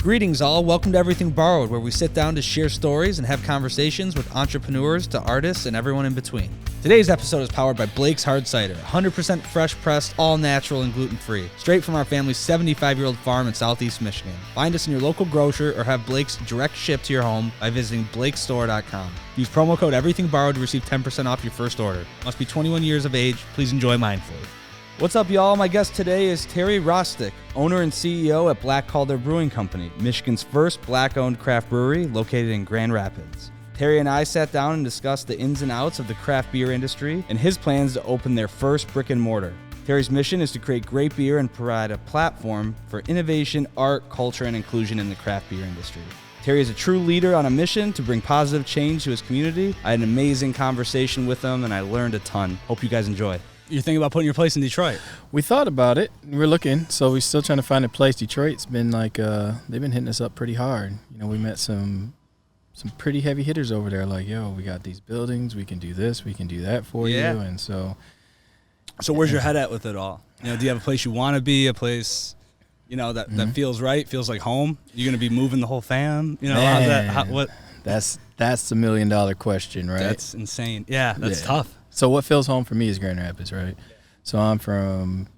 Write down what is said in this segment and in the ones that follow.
Greetings all, welcome to Everything Borrowed, where we sit down to share stories and have conversations with entrepreneurs to artists and everyone in between. Today's episode is powered by Blake's Hard Cider, 100% fresh pressed, all natural and gluten-free, straight from our family's 75-year-old farm in Southeast Michigan. Find us in your local grocer or have Blake's direct ship to your home by visiting blakestore.com. Use promo code Everything Borrowed to receive 10% off your first order. Must be 21 years of age. Please enjoy mindfully. What's up, y'all? My guest today is Terry Rostic, owner and CEO at Black Calder Brewing Company, Michigan's first Black-owned craft brewery located in Grand Rapids. Terry and I sat down and discussed the ins and outs of the craft beer industry and his plans to open their first brick and mortar. Terry's mission is to create great beer and provide a platform for innovation, art, culture, and inclusion in the craft beer industry. Terry is a true leader on a mission to bring positive change to his community. I had an amazing conversation with him and I learned a ton. Hope you guys enjoy. You're thinking about putting your place in Detroit? We thought about it. We're looking, so we're still trying to find a place. Detroit's been like, they've been hitting us up pretty hard. You know, we met some pretty heavy hitters over there. Like, yo, we got these buildings. We can do this. We can do that for you. And so where's your head at with it all? You know, do you have a place you want to be? A place, you know, that feels right, feels like home? You're gonna be moving the whole fam? You know, Man, That's the $1 million question, right? That's insane. Yeah, that's tough. So what feels home for me is Grand Rapids, right? So I'm from,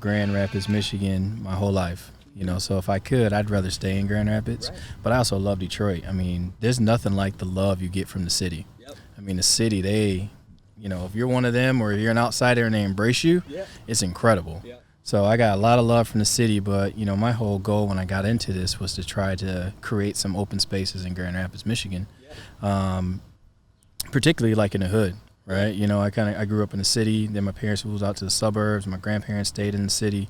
Grand Rapids, Michigan, my whole life. So if I could, I'd rather stay in Grand Rapids. Right. But I also love Detroit. I mean, there's nothing like the love you get from the city. Yep. I mean, the city, they, if you're one of them or you're an outsider and they embrace you, it's incredible. Yep. So I got a lot of love from the city, but, my whole goal when I got into this was to try to create some open spaces in Grand Rapids, Michigan, particularly like in the hood. Right, I grew up in the city. Then my parents moved out to the suburbs. My grandparents stayed in the city,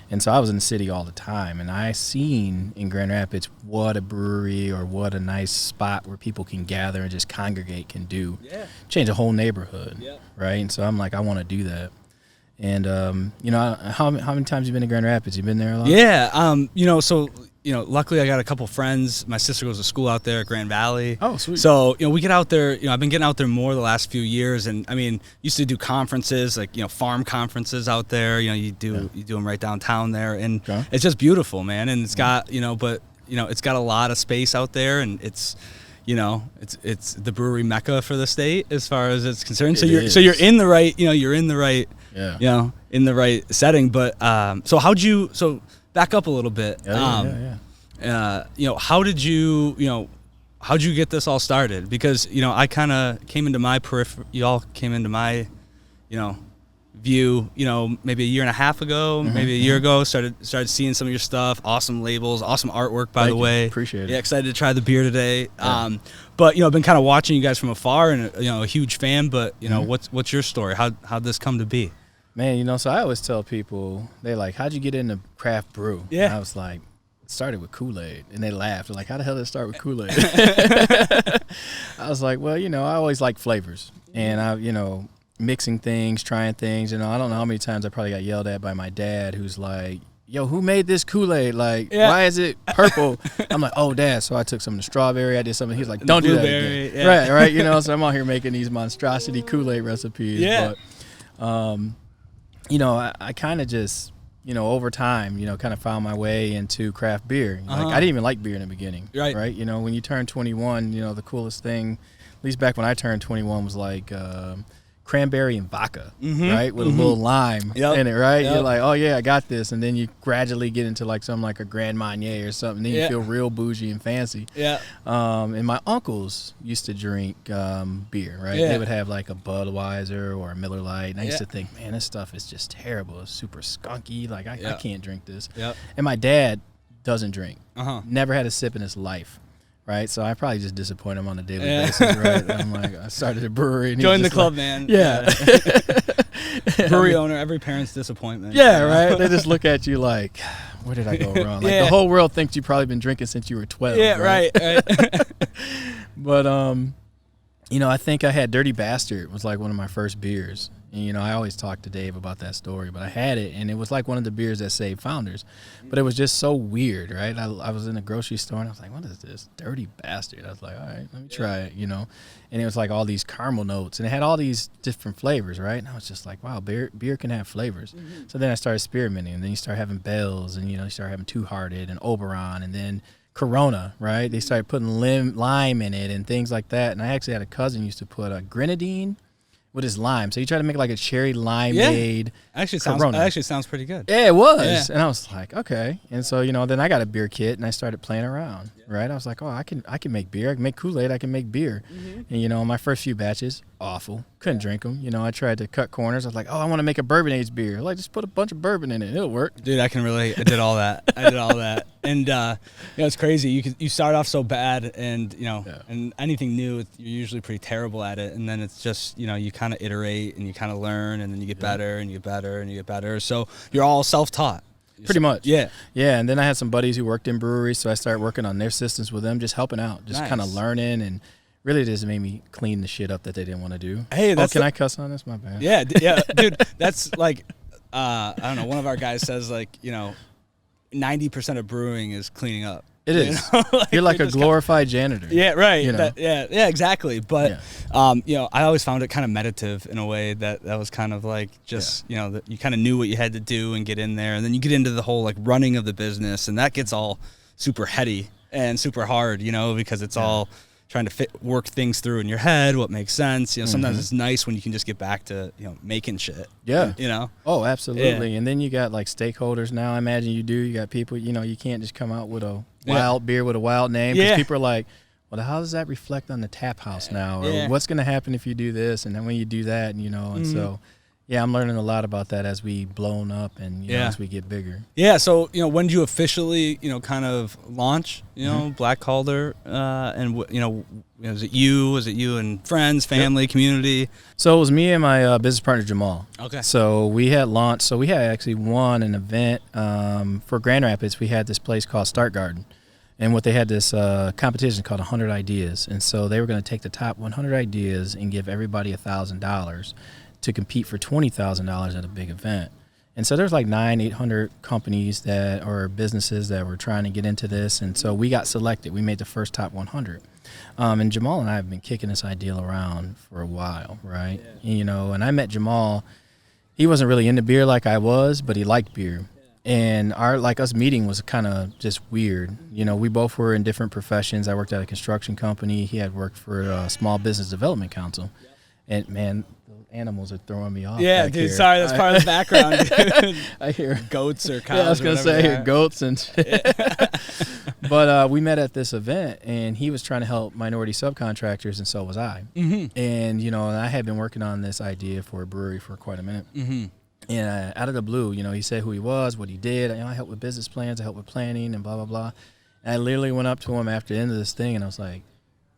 and so I was in the city all the time. And I seen in Grand Rapids what a brewery or what a nice spot where people can gather and just congregate can do, change a whole neighborhood, right? And so I'm like, I want to do that. And how many times you been to Grand Rapids? You been there a lot? Yeah, luckily I got a couple friends. My sister goes to school out there at Grand Valley. Oh, sweet. So, we get out there. I've been getting out there more the last few years. And, I mean, used to do conferences, like, farm conferences out there. You do them right downtown there. And it's just beautiful, man. And it's got, it's got a lot of space out there. And it's, it's the brewery mecca for the state as far as it's concerned. So you're in the right, in the right setting. But so back up a little bit. How did how'd you get this all started? Because, I kind of came into my y'all came into my, view, maybe a year and a half ago, maybe a year ago, started seeing some of your stuff. Awesome labels, awesome artwork, by the way. Appreciate it. Yeah, excited to try the beer today. But, I've been kind of watching you guys from afar and, a huge fan, but, what's your story? How'd this come to be? Man, so I always tell people, they like, how'd you get into craft brew? Yeah. And I was like, it started with Kool-Aid. And they laughed. They're like, how the hell did it start with Kool-Aid? I was like, well, I always like flavors. And I, mixing things, trying things. I don't know how many times I probably got yelled at by my dad, who's like, yo, who made this Kool-Aid? Like, why is it purple? I'm like, oh, Dad. So I took some of the strawberry. I did something. He's like, don't do that again. Yeah. Right. So I'm out here making these monstrosity Kool-Aid recipes. Yeah. But, I kind of just, over time, kind of found my way into craft beer. Like, I didn't even like beer in the beginning. Right. When you turn 21, the coolest thing, at least back when I turned 21, was like cranberry and vodka, right? With a little lime in it, right? You're like, oh, yeah, I got this. And then you gradually get into like something like a Grand Marnier or something. Then you feel real bougie and fancy. Yeah. And my uncles used to drink beer, right? They would have like a Budweiser or a Miller Lite. And I used to think, man, this stuff is just terrible. It's super skunky. Like, I can't drink this. Yep. And my dad doesn't drink. Never had a sip in his life. Right, so I probably just disappoint him on a daily basis, right? I'm like, I started a brewery. And join the club, like, man. Yeah. Brewery owner, every parent's disappointment. Yeah, right? They just look at you like, where did I go wrong? Like, the whole world thinks you've probably been drinking since you were 12. Yeah, right. But, I think I had Dirty Bastard was like one of my first beers. And, I always talk to Dave about that story, but I had it, and it was like one of the beers that saved Founders. But it was just so weird, right? I was in a grocery store, and I was like, what is this? Dirty Bastard. I was like, all right, let me try it, And it was like all these caramel notes, and it had all these different flavors, right? And I was just like, wow, beer can have flavors. So then I started experimenting, and then you start having Bell's, and, you start having Two Hearted and Oberon, and then Corona, right? They started putting lime in it and things like that. And I actually had a cousin used to put a grenadine with his lime. So you try to make like a cherry limeade. Actually sounds pretty good. Yeah, it was. And I was like, okay. And so, then I got a beer kit and I started playing around, right? I was like, oh, I can make beer. I can make Kool-Aid. I can make beer. And, my first few batches, awful. Couldn't drink them. I tried to cut corners. I was like, oh, I want to make a bourbon aged beer. Like, just put a bunch of bourbon in it. It'll work. Dude, I can relate. I did all that. And, it's crazy. You start off so bad and, and anything new, you're usually pretty terrible at it. And then it's just, you kind of iterate and you kind of learn and then you get better and you get better and you get better. So you're all self-taught. Pretty much. Yeah. Yeah. And then I had some buddies who worked in breweries. So I started working on their systems with them, just helping out, just kind of learning. And really just made me clean the shit up that they didn't want to do. Hey, can I cuss on this? My bad. Yeah. Dude, that's like, I don't know. One of our guys says 90% of brewing is cleaning up. It is. You're like a glorified janitor. Yeah, right. Exactly. But, I always found it kind of meditative in a way that was kind of like just, that you kind of knew what you had to do and get in there. And then you get into the whole running of the business and that gets all super heady and super hard, because it's all trying to work things through in your head, what makes sense. Sometimes it's nice when you can just get back to, making shit. Yeah. Oh, absolutely. Yeah. And then you got stakeholders now. I imagine you got people, you can't just come out with a wild beer with a wild name because people are like, well, how does that reflect on the tap house now? Or what's going to happen if you do this? And then when you do that, and so, I'm learning a lot about that as we blown up and as we get bigger. Yeah. So, when did you officially, kind of launch, Black Calder, and, was it you and friends, family, community? So it was me and my business partner, Jamal. Okay. So we had launched, we had actually won an event for Grand Rapids. We had this place called Start Garden. And what they had this competition called 100 Ideas. And so they were going to take the top 100 ideas and give everybody $1,000 to compete for $20,000 at a big event. And so there's 800 companies or businesses that were trying to get into this. And so we got selected. We made the first top 100. And Jamal and I have been kicking this idea around for a while, right? Yeah. And I met Jamal. He wasn't really into beer like I was, but he liked beer. And us meeting was kind of just weird. We both were in different professions. I worked at a construction company. He had worked for a small business development council. And man, the animals are throwing me off. Yeah, dude, here. Sorry, that's part of the background. Dude. I hear goats or cows. Yeah, I was gonna say I hear goats and. But we met at this event, and he was trying to help minority subcontractors, and so was I. Mm-hmm. And and I had been working on this idea for a brewery for quite a minute. Mm-hmm. And out of the blue, he said who he was, what he did. I helped with business plans, I helped with planning, and blah blah blah. And I literally went up to him after the end of this thing, and I was like,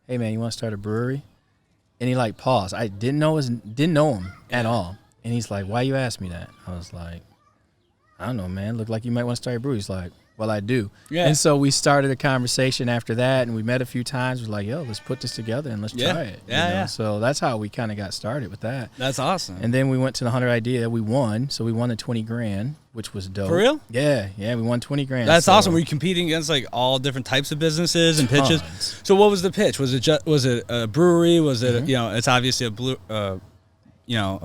"Hey man, you want to start a brewery?" And he paused. I didn't know him at all. And he's like, "Why you ask me that?" I was like, "I don't know, man. Looked like you might want to start a brewery." He's like, "Well, I do." Yeah. And so we started a conversation after that, and we met a few times. We're like, "Yo, let's put this together and let's try it." Yeah. So that's how we kind of got started with that. That's awesome. And then we went to the 100 Idea. We won. So we won the $20,000, which was dope. For real? Yeah. We won $20,000. That's awesome. Were you competing against all different types of businesses and pitches? So what was the pitch? Was it a brewery? Was it it's obviously a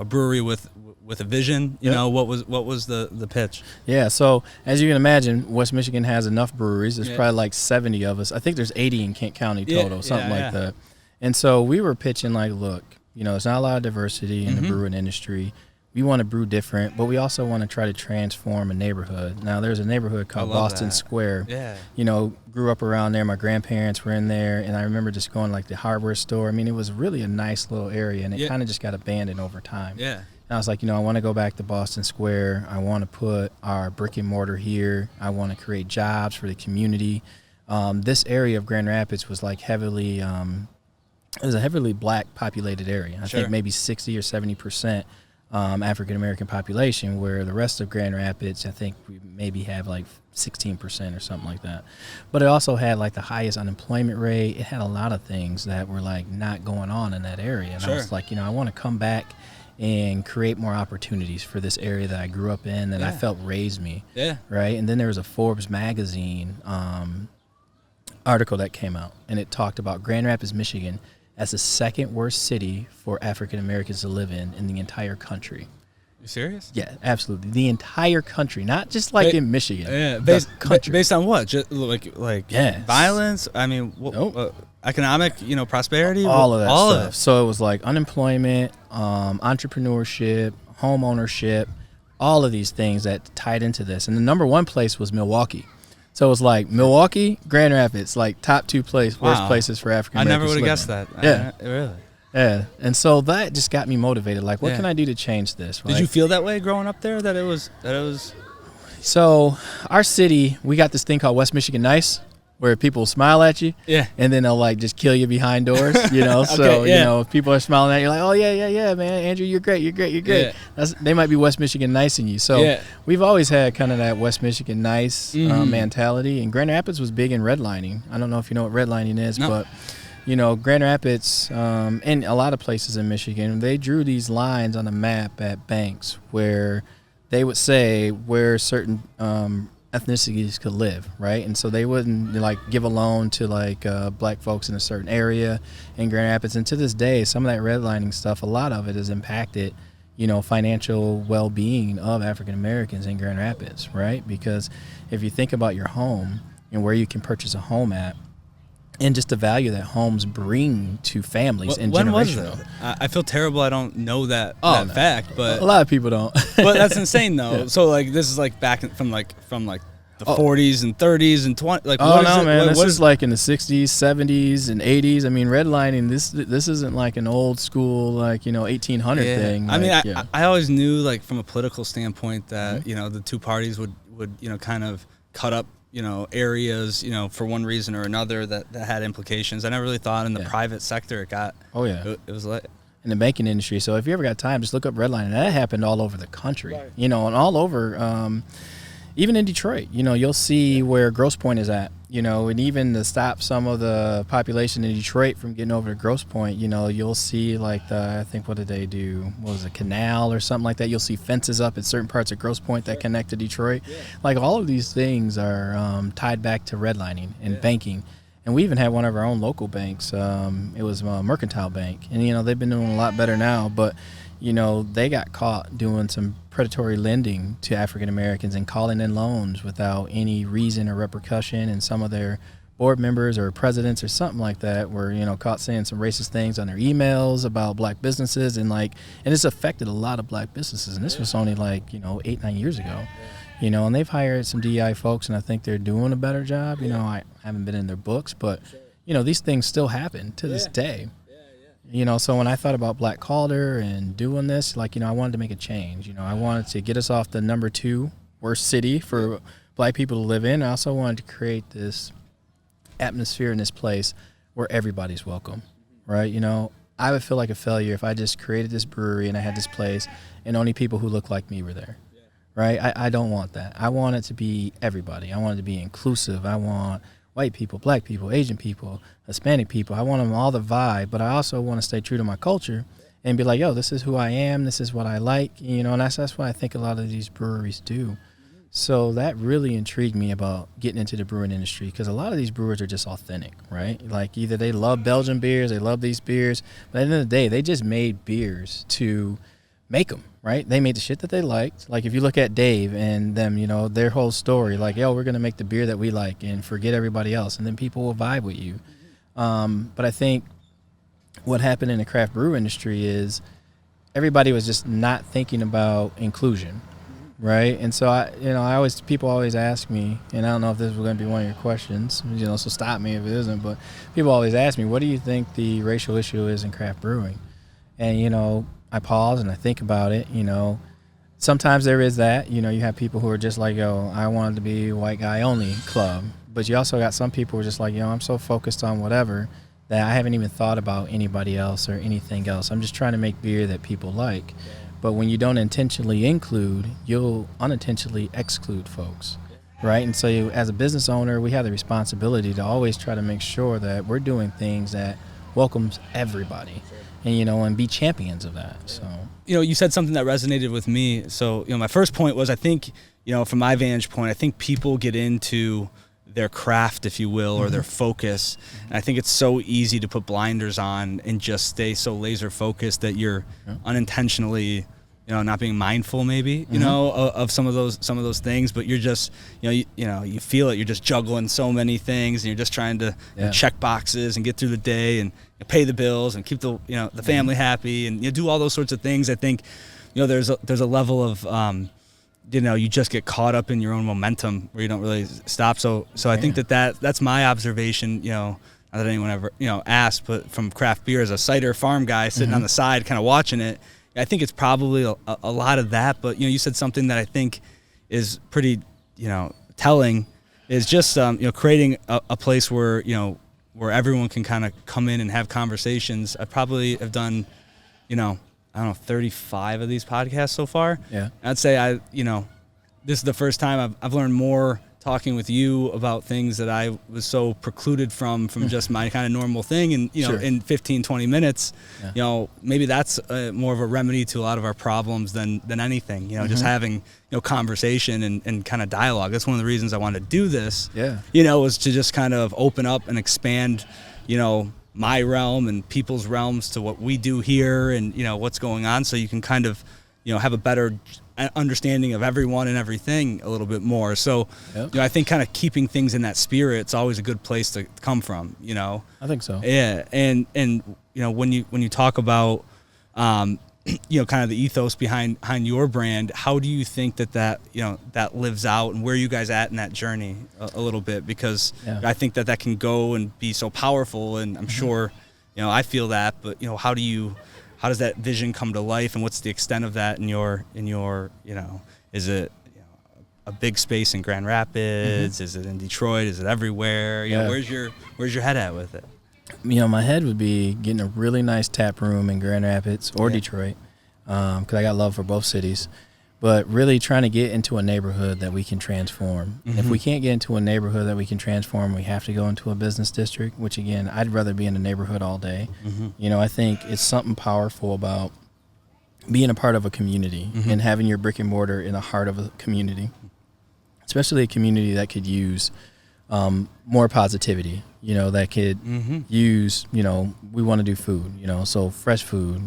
brewery with a vision, what was the pitch? Yeah, so as you can imagine, West Michigan has enough breweries. There's probably 70 of us. I think there's 80 in Kent County total, something like that. And so we were pitching look, there's not a lot of diversity in the brewing industry. We want to brew different, but we also want to try to transform a neighborhood. Now, there's a neighborhood called Boston Square. Yeah. Grew up around there. My grandparents were in there, and I remember just going the hardware store. I mean, it was really a nice little area, and it kind of just got abandoned over time. Yeah. And I was like, I want to go back to Boston Square. I want to put our brick and mortar here. I want to create jobs for the community. This area of Grand Rapids was heavily, it was a heavily black populated area. I think maybe 60 or 70%. African-American population, where the rest of Grand Rapids, I think we maybe have 16% or something like that. But it also had the highest unemployment rate. It had a lot of things that were not going on in that area. And I was like, I want to come back and create more opportunities for this area that I grew up in that I felt raised me. Yeah. Right. And then there was a Forbes magazine article that came out, and it talked about Grand Rapids, Michigan as the second worst city for African Americans to live in the entire country. You serious? Yeah, absolutely. The entire country, not just like in Michigan. Yeah, based on what? Just like violence? I mean, economic, prosperity? All of that all stuff. Of it. So it was like unemployment, entrepreneurship, home ownership, all of these things that tied into this. And the number one place was Milwaukee. So it was like Milwaukee, Grand Rapids, like top two worst places for African Americans. I never would have guessed that. Yeah. Really? Yeah. And so that just got me motivated. Like, what can I do to change this? Right? Did you feel that way growing up there? That it was. So our city, we got this thing called West Michigan Nice, where people smile at you, and then they'll like just kill you behind doors, So if people are smiling at you, like, oh yeah, man, Andrew, you're great. Yeah. They might be West Michigan Nicing you. So we've always had kind of that West Michigan Nice mentality. And Grand Rapids was big in redlining. I don't know if you know what redlining is, but Grand Rapids and a lot of places in Michigan, they drew these lines on the map at banks where they would say where certain ethnicities could live, right? And so they wouldn't like give a loan to like black folks in a certain area in Grand Rapids. And to this day, some of that redlining stuff, a lot of it has impacted, financial well-being of African Americans in Grand Rapids, right? Because if you think about your home and where you can purchase a home at, and just the value that homes bring to families and when generational. Was that? I feel terrible. I don't know that fact, but a lot of people don't. But that's insane, though. Yeah. So like this is like back from the 40s and 30s and 20s. Like, this is like in the 60s, 70s, and 80s. I mean, redlining. This isn't like an old school 1800 thing. I mean, I always knew like from a political standpoint that the two parties would kind of cut up areas, for one reason or another that had implications. I never really thought in the private sector it got. Oh yeah, it was like in the banking industry. So if you ever got time, just look up redlining. That happened all over the country, and all over. Even in Detroit, you'll see where Grosse Pointe is at, and even to stop some of the population in Detroit from getting over to Grosse Pointe, you'll see like I think what did they do? What was it, canal or something like that? You'll see fences up in certain parts of Grosse Pointe that connect to Detroit. Like all of these things are tied back to redlining and banking. And we even had one of our own local banks. It was a Mercantile Bank, and they've been doing a lot better now, but they got caught doing some predatory lending to African Americans and calling in loans without any reason or repercussion. And some of their board members or presidents or something like that were, caught saying some racist things on their emails about black businesses. And it's affected a lot of black businesses. And this was only 8-9 years ago, and they've hired some DEI folks, and I think they're doing a better job. I haven't been in their books, but, these things still happen to this day. So when I thought about Black Calder and doing this, I wanted to make a change. I wanted to get us off the number 2 worst city for black people to live in. I also wanted to create this atmosphere in this place where everybody's welcome, right? I would feel like a failure if I just created this brewery and I had this place and only people who look like me were there, right? I don't want that. I want it to be everybody. I want it to be inclusive. I want white people, black people, Asian people, Hispanic people. I want them all the vibe, but I also want to stay true to my culture and be like, yo, this is who I am. This is what I like, and that's what I think a lot of these breweries do. So that really intrigued me about getting into the brewing industry, because a lot of these brewers are just authentic, right? Like either they love Belgian beers, they love these beers, but at the end of the day, they just made beers to make them, right? They made the shit that they liked. Like if you look at Dave and them, their whole story, like, yo, we're going to make the beer that we like and forget everybody else, and then people will vibe with you. But I think what happened in the craft brew industry is everybody was just not thinking about inclusion, right? And so people always ask me, and I don't know if this was going to be one of your questions, so stop me if it isn't, but people always ask me, what do you think the racial issue is in craft brewing? And, I pause and I think about it, sometimes there is that, you have people who are just like, yo, I wanted to be white guy only club. But you also got some people who are just like, I'm so focused on whatever that I haven't even thought about anybody else or anything else. I'm just trying to make beer that people like. But when you don't intentionally include, you'll unintentionally exclude folks, right? And so as a business owner, we have the responsibility to always try to make sure that we're doing things that welcomes everybody. And be champions of that. So you said something that resonated with me. So my first point was, I think from my vantage point, I think people get into their craft, if you will, or their focus, and I think it's so easy to put blinders on and just stay so laser focused that you're unintentionally not being mindful maybe, of some of those things, but you're just, you feel it. You're just juggling so many things, and you're just trying to check boxes and get through the day and pay the bills and keep the family happy, and do all those sorts of things. I think, there's a level of, you just get caught up in your own momentum where you don't really stop. So I think that's my observation, not that anyone ever, asked, but from craft beer as a cider farm guy sitting on the side kind of watching it, I think it's probably a lot of that. But, you said something that I think is pretty, telling, is just, creating a place where, where everyone can kind of come in and have conversations. I probably have done, 35 of these podcasts so far. Yeah. I'd say this is the first time I've learned more talking with you about things that I was so precluded from just my kind of normal thing. And, in 15, 20 minutes, maybe that's more of a remedy to a lot of our problems than anything, just having, conversation and kind of dialogue. That's one of the reasons I wanted to do this, was to just kind of open up and expand, my realm and people's realms to what we do here and, what's going on. So you can kind of, have a better understanding of everyone and everything a little bit more. So, I think kind of keeping things in that spirit, it's always a good place to come from, I think so. Yeah. And when you talk about, kind of the ethos behind your brand, how do you think that lives out, and where are you guys at in that journey a little bit? Because I think that can go and be so powerful, and I'm sure, I feel that, but, how does that vision come to life, and what's the extent of that in your, is it a big space in Grand Rapids? Is it in Detroit? Is it everywhere? Where's your head at with it? My head would be getting a really nice tap room in Grand Rapids or Detroit, because I got love for both cities. But really trying to get into a neighborhood that we can transform. If we can't get into a neighborhood that we can transform, we have to go into a business district, which, again, I'd rather be in a neighborhood all day. I think it's something powerful about being a part of a community and having your brick and mortar in the heart of a community, especially a community that could use more positivity, that could use, we want to do food, so fresh food,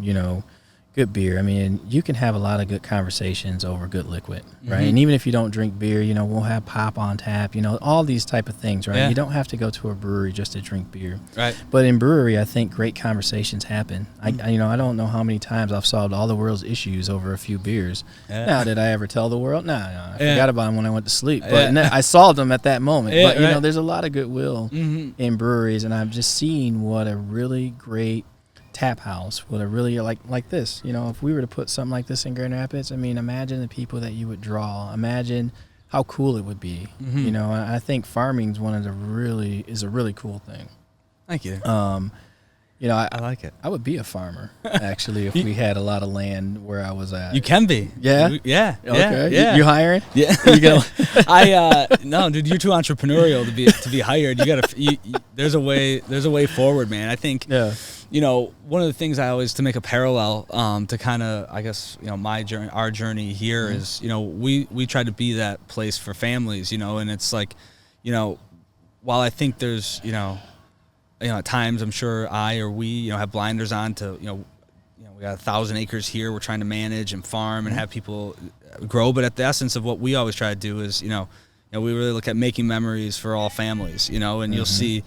good beer. I mean, you can have a lot of good conversations over good liquid, right? And even if you don't drink beer, we'll have pop on tap, all these type of things, right? You don't have to go to a brewery just to drink beer. Right. But in brewery, I think great conversations happen. I don't know how many times I've solved all the world's issues over a few beers. Now, did I ever tell the world? No, I forgot about them when I went to sleep. But I solved them at that moment. But, there's a lot of goodwill in breweries, and I've just seen what a really great tap house would really like this. If we were to put something like this in Grand Rapids, I mean, imagine the people that you would draw. Imagine how cool it would be. I think farming is a really cool thing. Thank you. I like it. I would be a farmer actually if we had a lot of land where I was at. You can be. Yeah. Yeah. Okay. Yeah. You hiring? Yeah. You go. No, dude, you're too entrepreneurial to be hired. You gotta. There's a way forward, man. I think. Yeah. One of the things I always, to make a parallel, to kind of, I guess, our journey here is, we try to be that place for families, and it's like, while I think there's, at times I'm sure we have blinders on to, we got 1,000 acres here we're trying to manage and farm and have people grow. But at the essence of what we always try to do is, we really look at making memories for all families, and you'll see,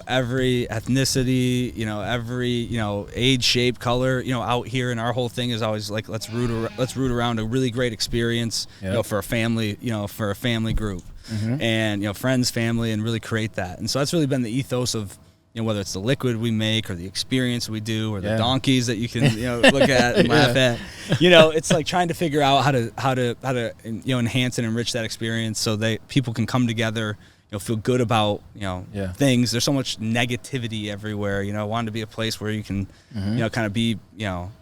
every ethnicity, every, age, shape, color, out here. And our whole thing is always like, let's root around a really great experience, for a family, for a family group and, friends, family, and really create that. And so that's really been the ethos of, whether it's the liquid we make or the experience we do or the donkeys that you can, look at and laugh at, it's like trying to figure out how to enhance and enrich that experience so that people can come together, feel good about, things. There's so much negativity everywhere, wanting to be a place where you can, kind of be,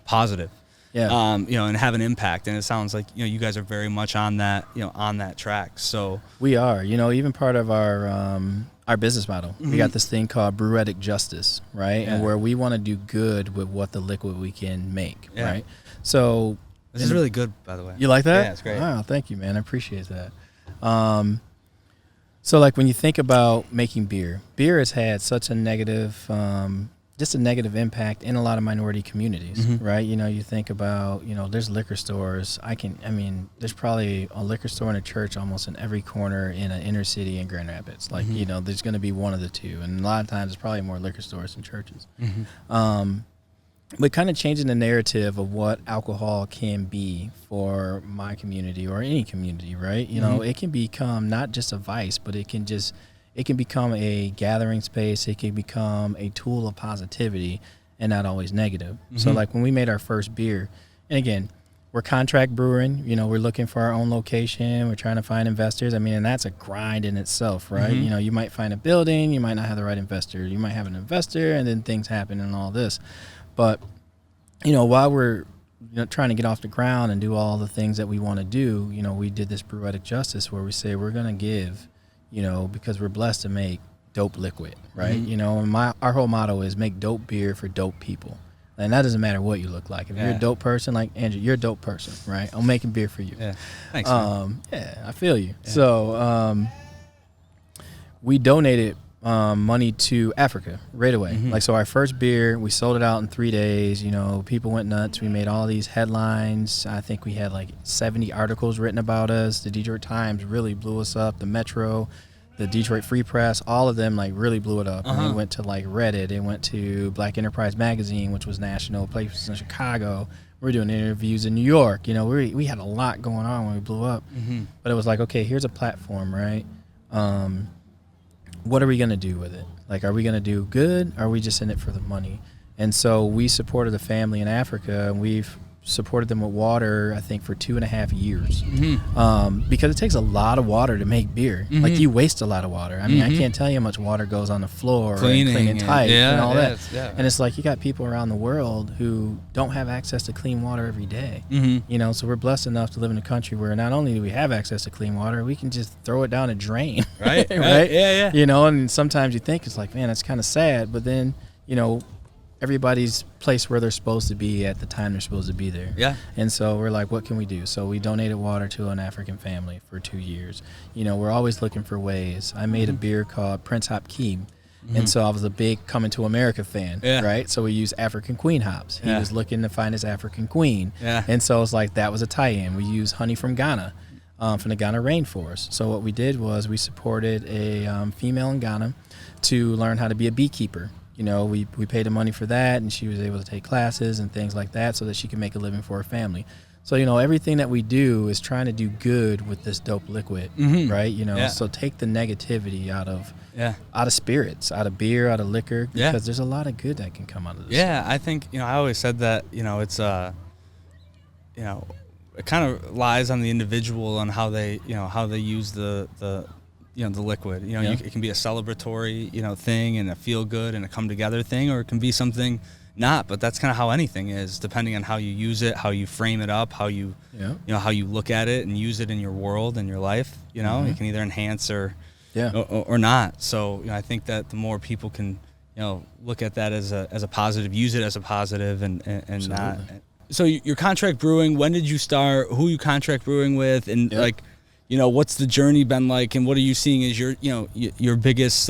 positive, and have an impact. And it sounds like, you guys are very much on that, on that track. So we are, even part of our business model. We got this thing called Brewetic Justice, right? And where we want to do good with what the liquid we can make, right? So this is really good, by the way. You like that? Yeah, it's great. Wow, thank you, man. I appreciate that. So like when you think about making beer has had such a negative just a negative impact in a lot of minority communities, right? You know, you think about, you know, there's liquor stores. There's probably a liquor store and a church almost in every corner in an inner city in Grand Rapids. Like, you know, there's going to be one of the two. And a lot of times it's probably more liquor stores than churches. But kind of changing the narrative of what alcohol can be for my community or any community, right? You know, it can become not just a vice, but it can become a gathering space. It can become a tool of positivity and not always negative. So like when we made our first beer, and again, we're contract brewing, you know, we're looking for our own location. We're trying to find investors. I mean, and that's a grind in itself, right? You know, you might find a building, you might not have the right investor. You might have an investor and then things happen and all this. But, you know, while we're trying to get off the ground and do all the things that we want to do, you know, we did this Brewetic Justice where we say we're going to give, you know, because we're blessed to make dope liquid, right? You know, and our whole motto is make dope beer for dope people. And that doesn't matter what you look like. If you're a dope person, like Andrew, you're a dope person, right? I'm making beer for you. Yeah, thanks. Man. Yeah, I feel you. Yeah. So we donated money to Africa right away. Like, so our first beer, we sold it out in 3 days. You know, people went nuts. We made all these headlines. I think we had like 70 articles written about us. The Detroit Times really blew us up. The Metro, the Detroit Free Press, all of them like really blew it up. And it went to like Reddit. It went to Black Enterprise Magazine, which was national, places in Chicago. We were doing interviews in New York. You know, we had a lot going on when we blew up. But it was like, okay, here's a platform, right? What are we going to do with it? Like, are we going to do good? Or are we just in it for the money? And so we supported a family in Africa, and we've supported them with water, I think, for 2.5 years. Because it takes a lot of water to make beer. Like, you waste a lot of water. I mean, I can't tell you how much water goes on the floor Cleaning and tight and all that. Yeah. And it's like you got people around the world who don't have access to clean water every day. You know, so we're blessed enough to live in a country where not only do we have access to clean water, we can just throw it down a drain. Right. Right? Yeah. You know, and sometimes you think it's like, man, that's kind of sad. But then, you know, everybody's placed where they're supposed to be at the time they're supposed to be there. Yeah. And so we're like, what can we do? So we donated water to an African family for 2 years. You know, we're always looking for ways. I made a beer called Prince Hop Keem. And so I was a big Coming to America fan, right? So we used African Queen hops. He was looking to find his African Queen. And so it's like that was a tie-in. We used honey from Ghana, from the Ghana rainforest. So what we did was we supported a female in Ghana to learn how to be a beekeeper. You know, we paid the money for that, and she was able to take classes and things like that so that she could make a living for her family. So, you know, everything that we do is trying to do good with this dope liquid, right? You know, so take the negativity out of spirits, out of beer, out of liquor, because there's a lot of good that can come out of this. Yeah, I think, you know, I always said that, you know, it's, you know, it kind of lies on the individual on how they, you know, how they use the you know, the liquid. You know, it can be a celebratory, you know, thing and a feel good and a come together thing, or it can be something not. But that's kind of how anything is, depending on how you use it, how you frame it up, how you, you know, how you look at it and use it in your world and your life. You know, it can either enhance or not. So, you know, I think that the more people can, you know, look at that as a positive, use it as a positive, and not. So your contract brewing. When did you start? Who you contract brewing with? And like, you know, what's the journey been like, and what are you seeing as your, you know, your biggest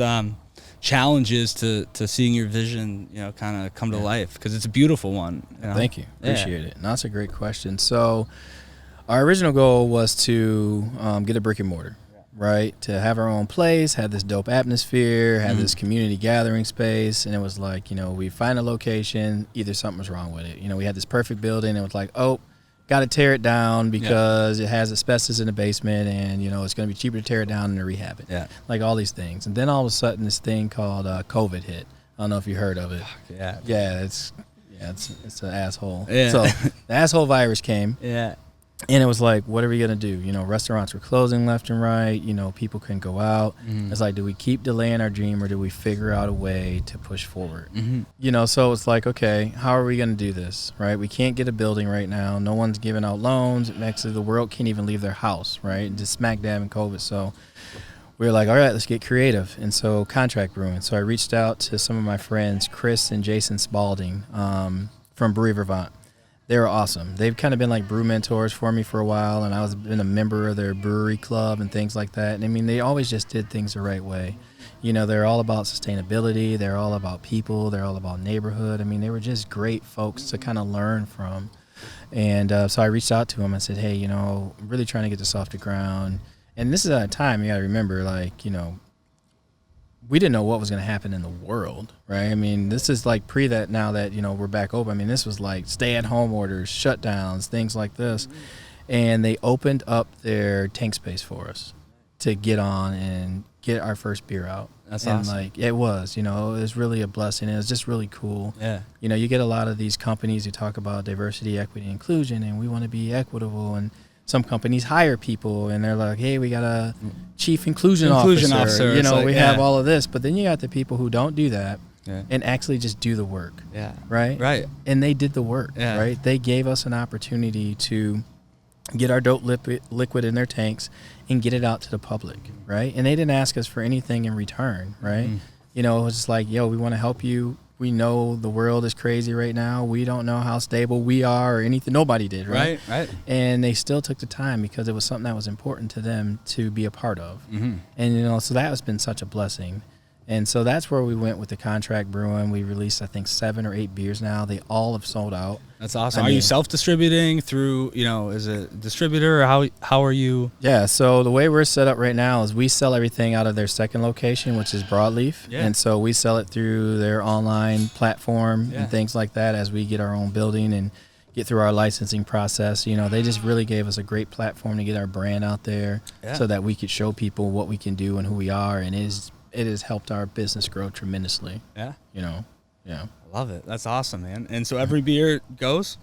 challenges to seeing your vision, you know, kind of come to life? Because it's a beautiful one. You know? Thank you. Appreciate it. No, that's a great question. So our original goal was to get a brick and mortar, right? To have our own place, have this dope atmosphere, have this community gathering space. And it was like, you know, we find a location, either something was wrong with it. You know, we had this perfect building, and it was like, oh, got to tear it down because it has asbestos in the basement, and, you know, it's going to be cheaper to tear it down than to rehab it. Like all these things. And then all of a sudden this thing called COVID hit. I don't know if you heard of it. It's an asshole. So the asshole virus came. And it was like, what are we going to do? You know, restaurants were closing left and right. You know, people couldn't go out. It's like, do we keep delaying our dream, or do we figure out a way to push forward? You know, so it's like, okay, how are we going to do this, right? We can't get a building right now. No one's giving out loans. Actually, the world can't even leave their house, right? Just smack dab in COVID. So we were like, all right, let's get creative. And so contract brewing. So I reached out to some of my friends, Chris and Jason Spalding from Brewery Vermont. They were awesome. They've kind of been like brew mentors for me for a while, and been a member of their brewery club and things like that. And I mean, they always just did things the right way. You know, they're all about sustainability. They're all about people. They're all about neighborhood. I mean, they were just great folks to kind of learn from. And so I reached out to them. I said, hey, you know, I'm really trying to get this off the ground. And this is at a time, you got to remember, like, you know, we didn't know what was going to happen in the world, right? I mean, this is like pre that now that, you know, we're back open. I mean, this was like stay-at-home orders, shutdowns, things like this. And they opened up their tank space for us to get on and get our first beer out. That's and awesome. Like, it was, you know, it was really a blessing. It was just really cool. Yeah. You know, you get a lot of these companies who talk about diversity, equity, inclusion, and we want to be equitable. And some companies hire people and they're like, hey, we got a chief inclusion officer. You know, like, we have all of this. But then you got the people who don't do that and actually just do the work. Yeah. Right? Right. And they did the work. Yeah. Right? They gave us an opportunity to get our dope liquid in their tanks and get it out to the public. Right? And they didn't ask us for anything in return. Right? You know, it was just like, yo, we want to help you. We know the world is crazy right now. We don't know how stable we are or anything. Nobody did, right? Right. And they still took the time because it was something that was important to them to be a part of. And, you know, so that has been such a blessing. And so that's where we went with the contract brewing. We released, I think, 7 or 8 beers now. They all have sold out. That's awesome. Are you self-distributing through, you know, is it a distributor or how are you? Yeah, so the way we're set up right now is we sell everything out of their second location, which is Broadleaf. Yeah. And so we sell it through their online platform and things like that as we get our own building and get through our licensing process. You know, they just really gave us a great platform to get our brand out there so that we could show people what we can do and who we are. And it has helped our business grow tremendously. Yeah. You know, yeah. I love it. That's awesome, man. And so every beer goes?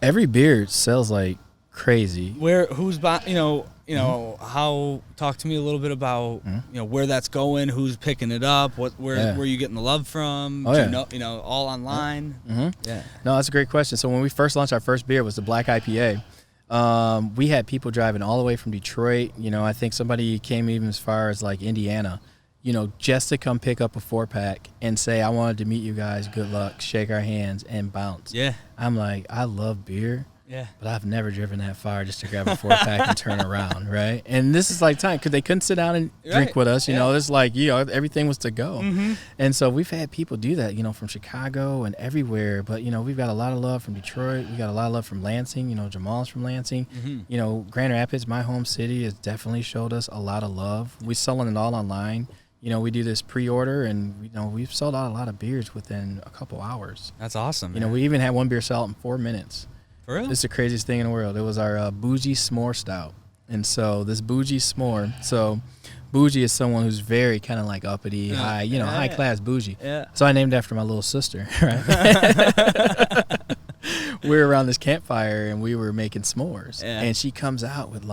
Every beer sells like crazy. Who's buying, you know, how, talk to me a little bit about, you know, where that's going, who's picking it up, where are you getting the love from? You know, all online? Yeah. No, that's a great question. So when we first launched our first beer, it was the Black IPA. We had people driving all the way from Detroit. You know, I think somebody came even as far as like Indiana, you know, just to come pick up a 4-pack and say, I wanted to meet you guys, good luck, shake our hands, and bounce. Yeah. I'm like, I love beer, but I've never driven that far just to grab a 4-pack and turn around, right? And this is like time, because they couldn't sit down and drink with us, you know. It's like, you know, everything was to go. And so we've had people do that, you know, from Chicago and everywhere. But, you know, we've got a lot of love from Detroit. We got a lot of love from Lansing. You know, Jamal's from Lansing. You know, Grand Rapids, my home city, has definitely showed us a lot of love. We're selling it all online. You know, we do this pre-order, and, you know, we've sold out a lot of beers within a couple hours. That's awesome, man. You know, we even had one beer sell out in 4 minutes. For real? It's the craziest thing in the world. It was our Bougie S'more Stout. And so this Bougie S'more, so Bougie is someone who's very kind of like uppity, high, you know, high-class bougie. Yeah. So I named after my little sister, right? We were around this campfire, and we were making s'mores. Yeah. And she comes out with,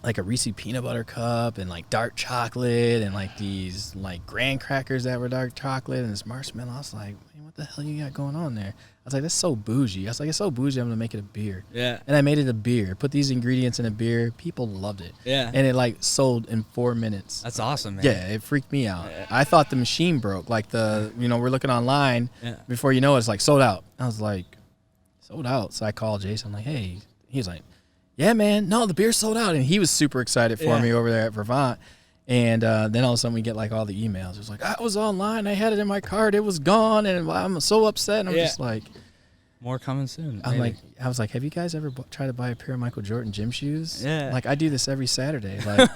like a Reese peanut butter cup and like dark chocolate and like these like graham crackers that were dark chocolate and this marshmallow. I was like, man, what the hell you got going on there? I was like, that's so bougie. I was like, it's so bougie, I'm gonna make it a beer. Yeah. And I made it a beer. Put these ingredients in a beer. People loved it. Yeah. And it like sold in 4 minutes. That's awesome, man. Yeah, it freaked me out. Yeah. I thought the machine broke. Like you know, we're looking online. Yeah. Before you know it, it's like sold out. I was like, sold out. So I called Jason. I'm like, hey. He was like, yeah, man, no, the beer sold out. And he was super excited for me over there at Vermont. And then all of a sudden we get like all the emails. It was like, I was online. I had it in my cart. It was gone. And I'm so upset. And I'm just like. More coming soon. I was like, have you guys ever tried to buy a pair of Michael Jordan gym shoes? Yeah. Like, I do this every Saturday. Like,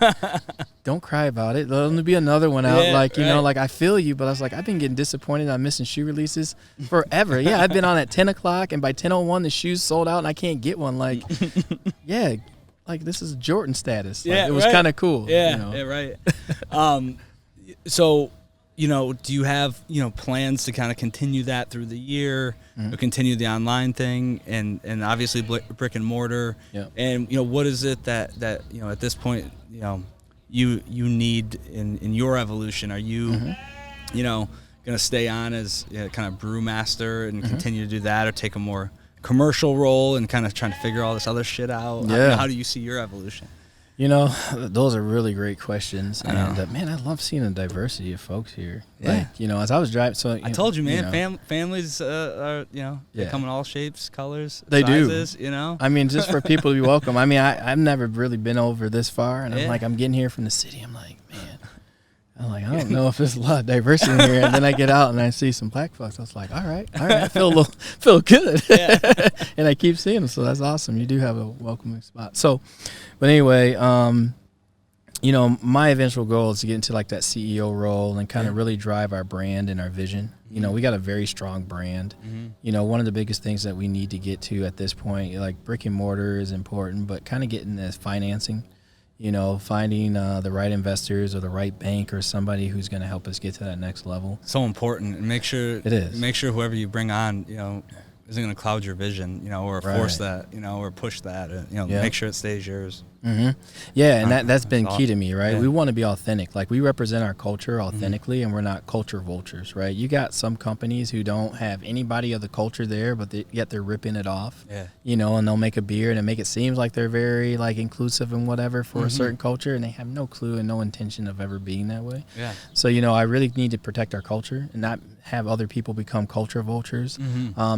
don't cry about it. There'll be another one out. Like, you know, like, I feel you. But I was like, I've been getting disappointed on missing shoe releases forever. Yeah, I've been on at 10 o'clock, and by 10:01, the shoes sold out, and I can't get one. Like, yeah, like, this is Jordan status. Like, it was kind of cool. Yeah, you know? Yeah, right. So, you know, do you have, you know, plans to kind of continue that through the year, continue the online thing, and obviously brick and mortar? Yeah. And, you know, what is it that you know, at this point, you know, you need in your evolution? Are you, you know, going to stay on as, you know, kind of brewmaster and continue to do that, or take a more commercial role and kind of trying to figure all this other shit out? Yeah. How do you see your evolution? You know, those are really great questions. And, man, I love seeing the diversity of folks here. Yeah. Like, you know, as I was driving. So I told you, man, you know, families are, you know, they come in all shapes, colors, they sizes, do. You know? I mean, just for people to be welcome. I mean, I've never really been over this far. And I'm like, I'm getting here from the city. I'm like, man, I'm like, I don't know if there's a lot of diversity in here. And then I get out and I see some black folks. I was like, all right, I feel good. Yeah. And I keep seeing them, so that's awesome. You do have a welcoming spot. So, but anyway, my eventual goal is to get into like that CEO role and kind of really drive our brand and our vision. We got a very strong brand. One of the biggest things that we need to get to at this point, like brick and mortar is important, but kind of getting this financing, finding the right investors or the right bank or somebody who's going to help us get to that next level. So important. And make sure whoever you bring on, isn't going to cloud your vision, or force that, or push that, make sure it stays yours. Yeah, and that's been key to me, right? Yeah. We want to be authentic. Like, we represent our culture authentically, and we're not culture vultures, right? You got some companies who don't have anybody of the culture there, but yet they're ripping it off, and they'll make a beer and make it seem like they're very, like, inclusive and whatever for a certain culture, and they have no clue and no intention of ever being that way. Yeah. So, I really need to protect our culture and not have other people become culture vultures.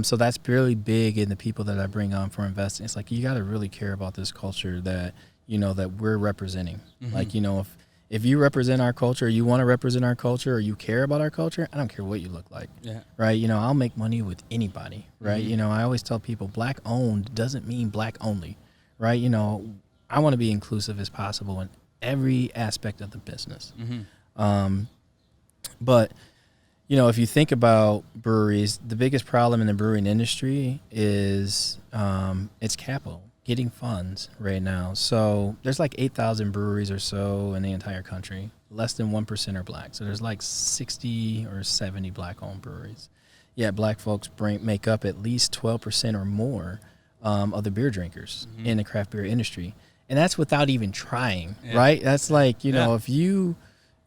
So that's really big in the people that I bring on for investing. It's like, you got to really care about this culture that that we're representing. Like, if you represent our culture, you want to represent our culture, or you care about our culture, I don't care what you look like. Yeah. Right. I'll make money with anybody. Right. I always tell people black owned doesn't mean black only. Right. I want to be inclusive as possible in every aspect of the business. But if you think about breweries, the biggest problem in the brewing industry is it's capital. Getting funds right now. So there's like 8,000 breweries or so in the entire country. Less than 1% are black. So there's like 60 or 70 black-owned breweries. Yeah, black folks make up at least 12% or more of the beer drinkers in the craft beer industry. And that's without even trying, right? That's like, if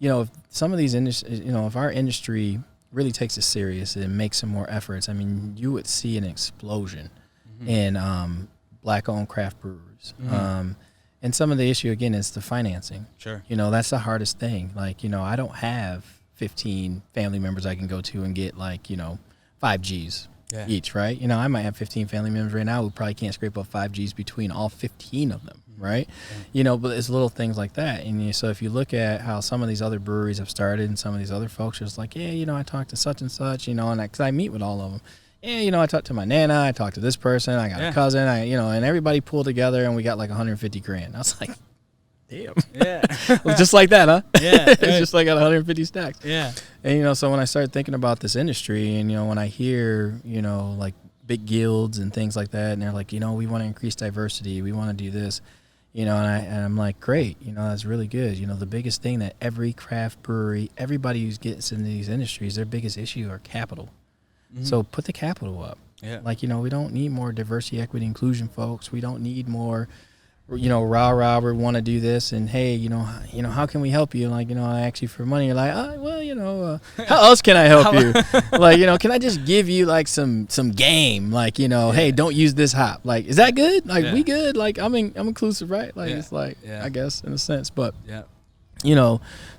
if some of these industries, if our industry really takes it serious and makes some more efforts, I mean, you would see an explosion in black-owned craft brewers. And some of the issue, again, is the financing. Sure. That's the hardest thing. Like, I don't have 15 family members I can go to and get, like, 5 Gs each, right? I might have 15 family members right now who probably can't scrape up 5 Gs between all 15 of them, right? But it's little things like that. And so if you look at how some of these other breweries have started and some of these other folks are just like, I talked to such and such, and because I meet with all of them. I talked to my nana, I talked to this person, I got a cousin, and everybody pulled together and we got like 150 grand. I was like, damn. Yeah. It was just like that, huh? Yeah. It's just like I got 150 stacks. Yeah. And, so when I started thinking about this industry and, when I hear, like big guilds and things like that, and they're like, we want to increase diversity, we want to do this, and I'm like, great, that's really good. The biggest thing that every craft brewery, everybody who gets into these industries, their biggest issue are capital. So put the capital up. Yeah. Like, we don't need more diversity, equity, inclusion folks. We don't need more, rah, we want to do this. And, hey, how can we help you? Like, I ask you for money. You're like, how else can I help you? Like, can I just give you like some game? Like, hey, don't use this hop. Like, is that good? Like, we good? Like, I'm inclusive, right? Like, it's like, I guess in a sense, but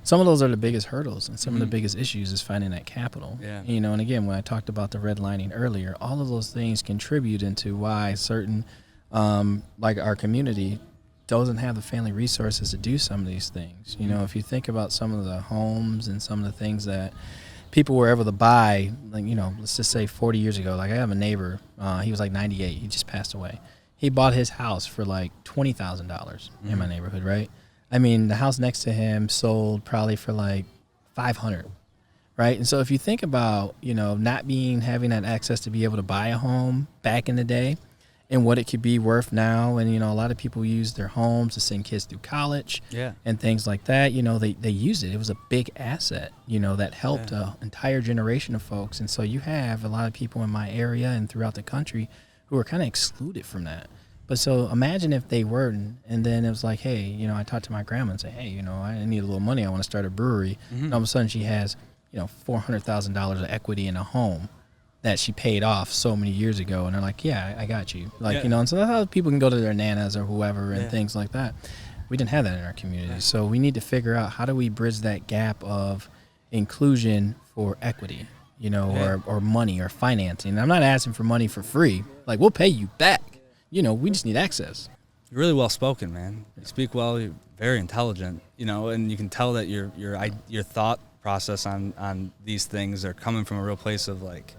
some of those are the biggest hurdles, and some of the biggest issues is finding that capital. Yeah. And again, when I talked about the redlining earlier, all of those things contribute into why certain, like our community, doesn't have the family resources to do some of these things. If you think about some of the homes and some of the things that people were able to buy, like, let's just say 40 years ago. Like, I have a neighbor, he was like 98, he just passed away. He bought his house for like $20,000 in my neighborhood, right? I mean, the house next to him sold probably for like $500, right? And so if you think about, not having that access to be able to buy a home back in the day and what it could be worth now, and, a lot of people use their homes to send kids through college and things like that, they used it. It was a big asset, that helped an entire generation of folks. And so you have a lot of people in my area and throughout the country who are kind of excluded from that. But so imagine if they weren't, and then it was like, hey, I talked to my grandma and say, hey, I need a little money. I want to start a brewery. And all of a sudden she has, $400,000 of equity in a home that she paid off so many years ago. And they're like, yeah, I got you. Like, and so that's how people can go to their nanas or whoever and things like that. We didn't have that in our community. So we need to figure out how do we bridge that gap of inclusion for equity, or money or financing. And I'm not asking for money for free. Like, we'll pay you back. We just need access. You're really well spoken, man. You speak well. You're very intelligent, and you can tell that your thought process on these things are coming from a real place of like,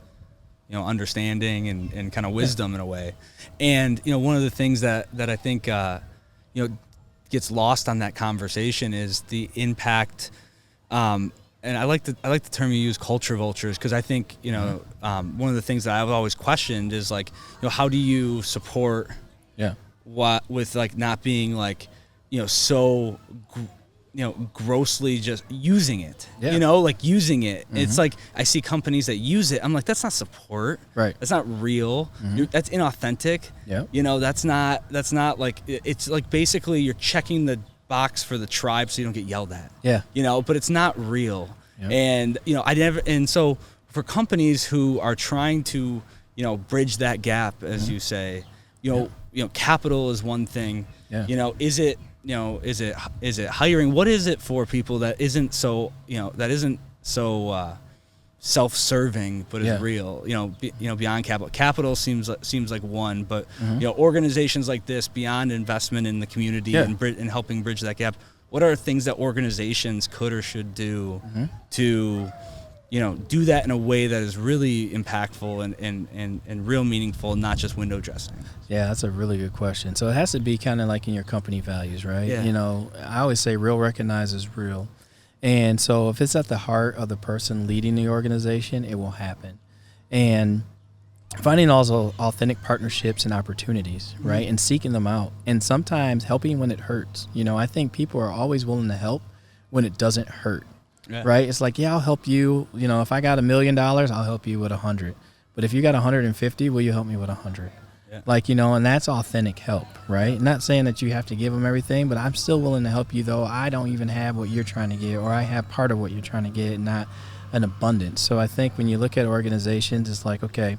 understanding and kind of wisdom in a way. And, one of the things that I think, gets lost on that conversation is the impact. And I like the term you use, culture vultures, because I think, one of the things that I've always questioned is like, how do you support what with like not being like, so grossly just using it, like using it. It's like I see companies that use it. I'm like, that's not support. Right. That's not real. That's inauthentic. Yeah. That's not like, it's like basically you're checking the box for the tribe so you don't get yelled at. Yeah. But it's not real. Yep. And, and so for companies who are trying to, bridge that gap, as you say, capital is one thing. Yeah. Is it hiring? What is it for people that isn't so, self-serving, but is real, beyond capital. Capital seems like one, but, organizations like this, beyond investment in the community and helping bridge that gap, what are things that organizations could or should do to, do that in a way that is really impactful and real meaningful, not just window dressing? Yeah, that's a really good question. So it has to be kind of like in your company values, right? Yeah. I always say real recognizes real. And so if it's at the heart of the person leading the organization, it will happen. And finding also authentic partnerships and opportunities, right? And seeking them out. And sometimes helping when it hurts. I think people are always willing to help when it doesn't hurt. Yeah. Right? It's like, I'll help you. If I got $1 million, I'll help you with 100. But if you got 150, will you help me with 100? Yeah. And that's authentic help, right? Not saying that you have to give them everything, but I'm still willing to help you, though I don't even have what you're trying to get, or I have part of what you're trying to get, not an abundance. So I think when you look at organizations, it's like, okay,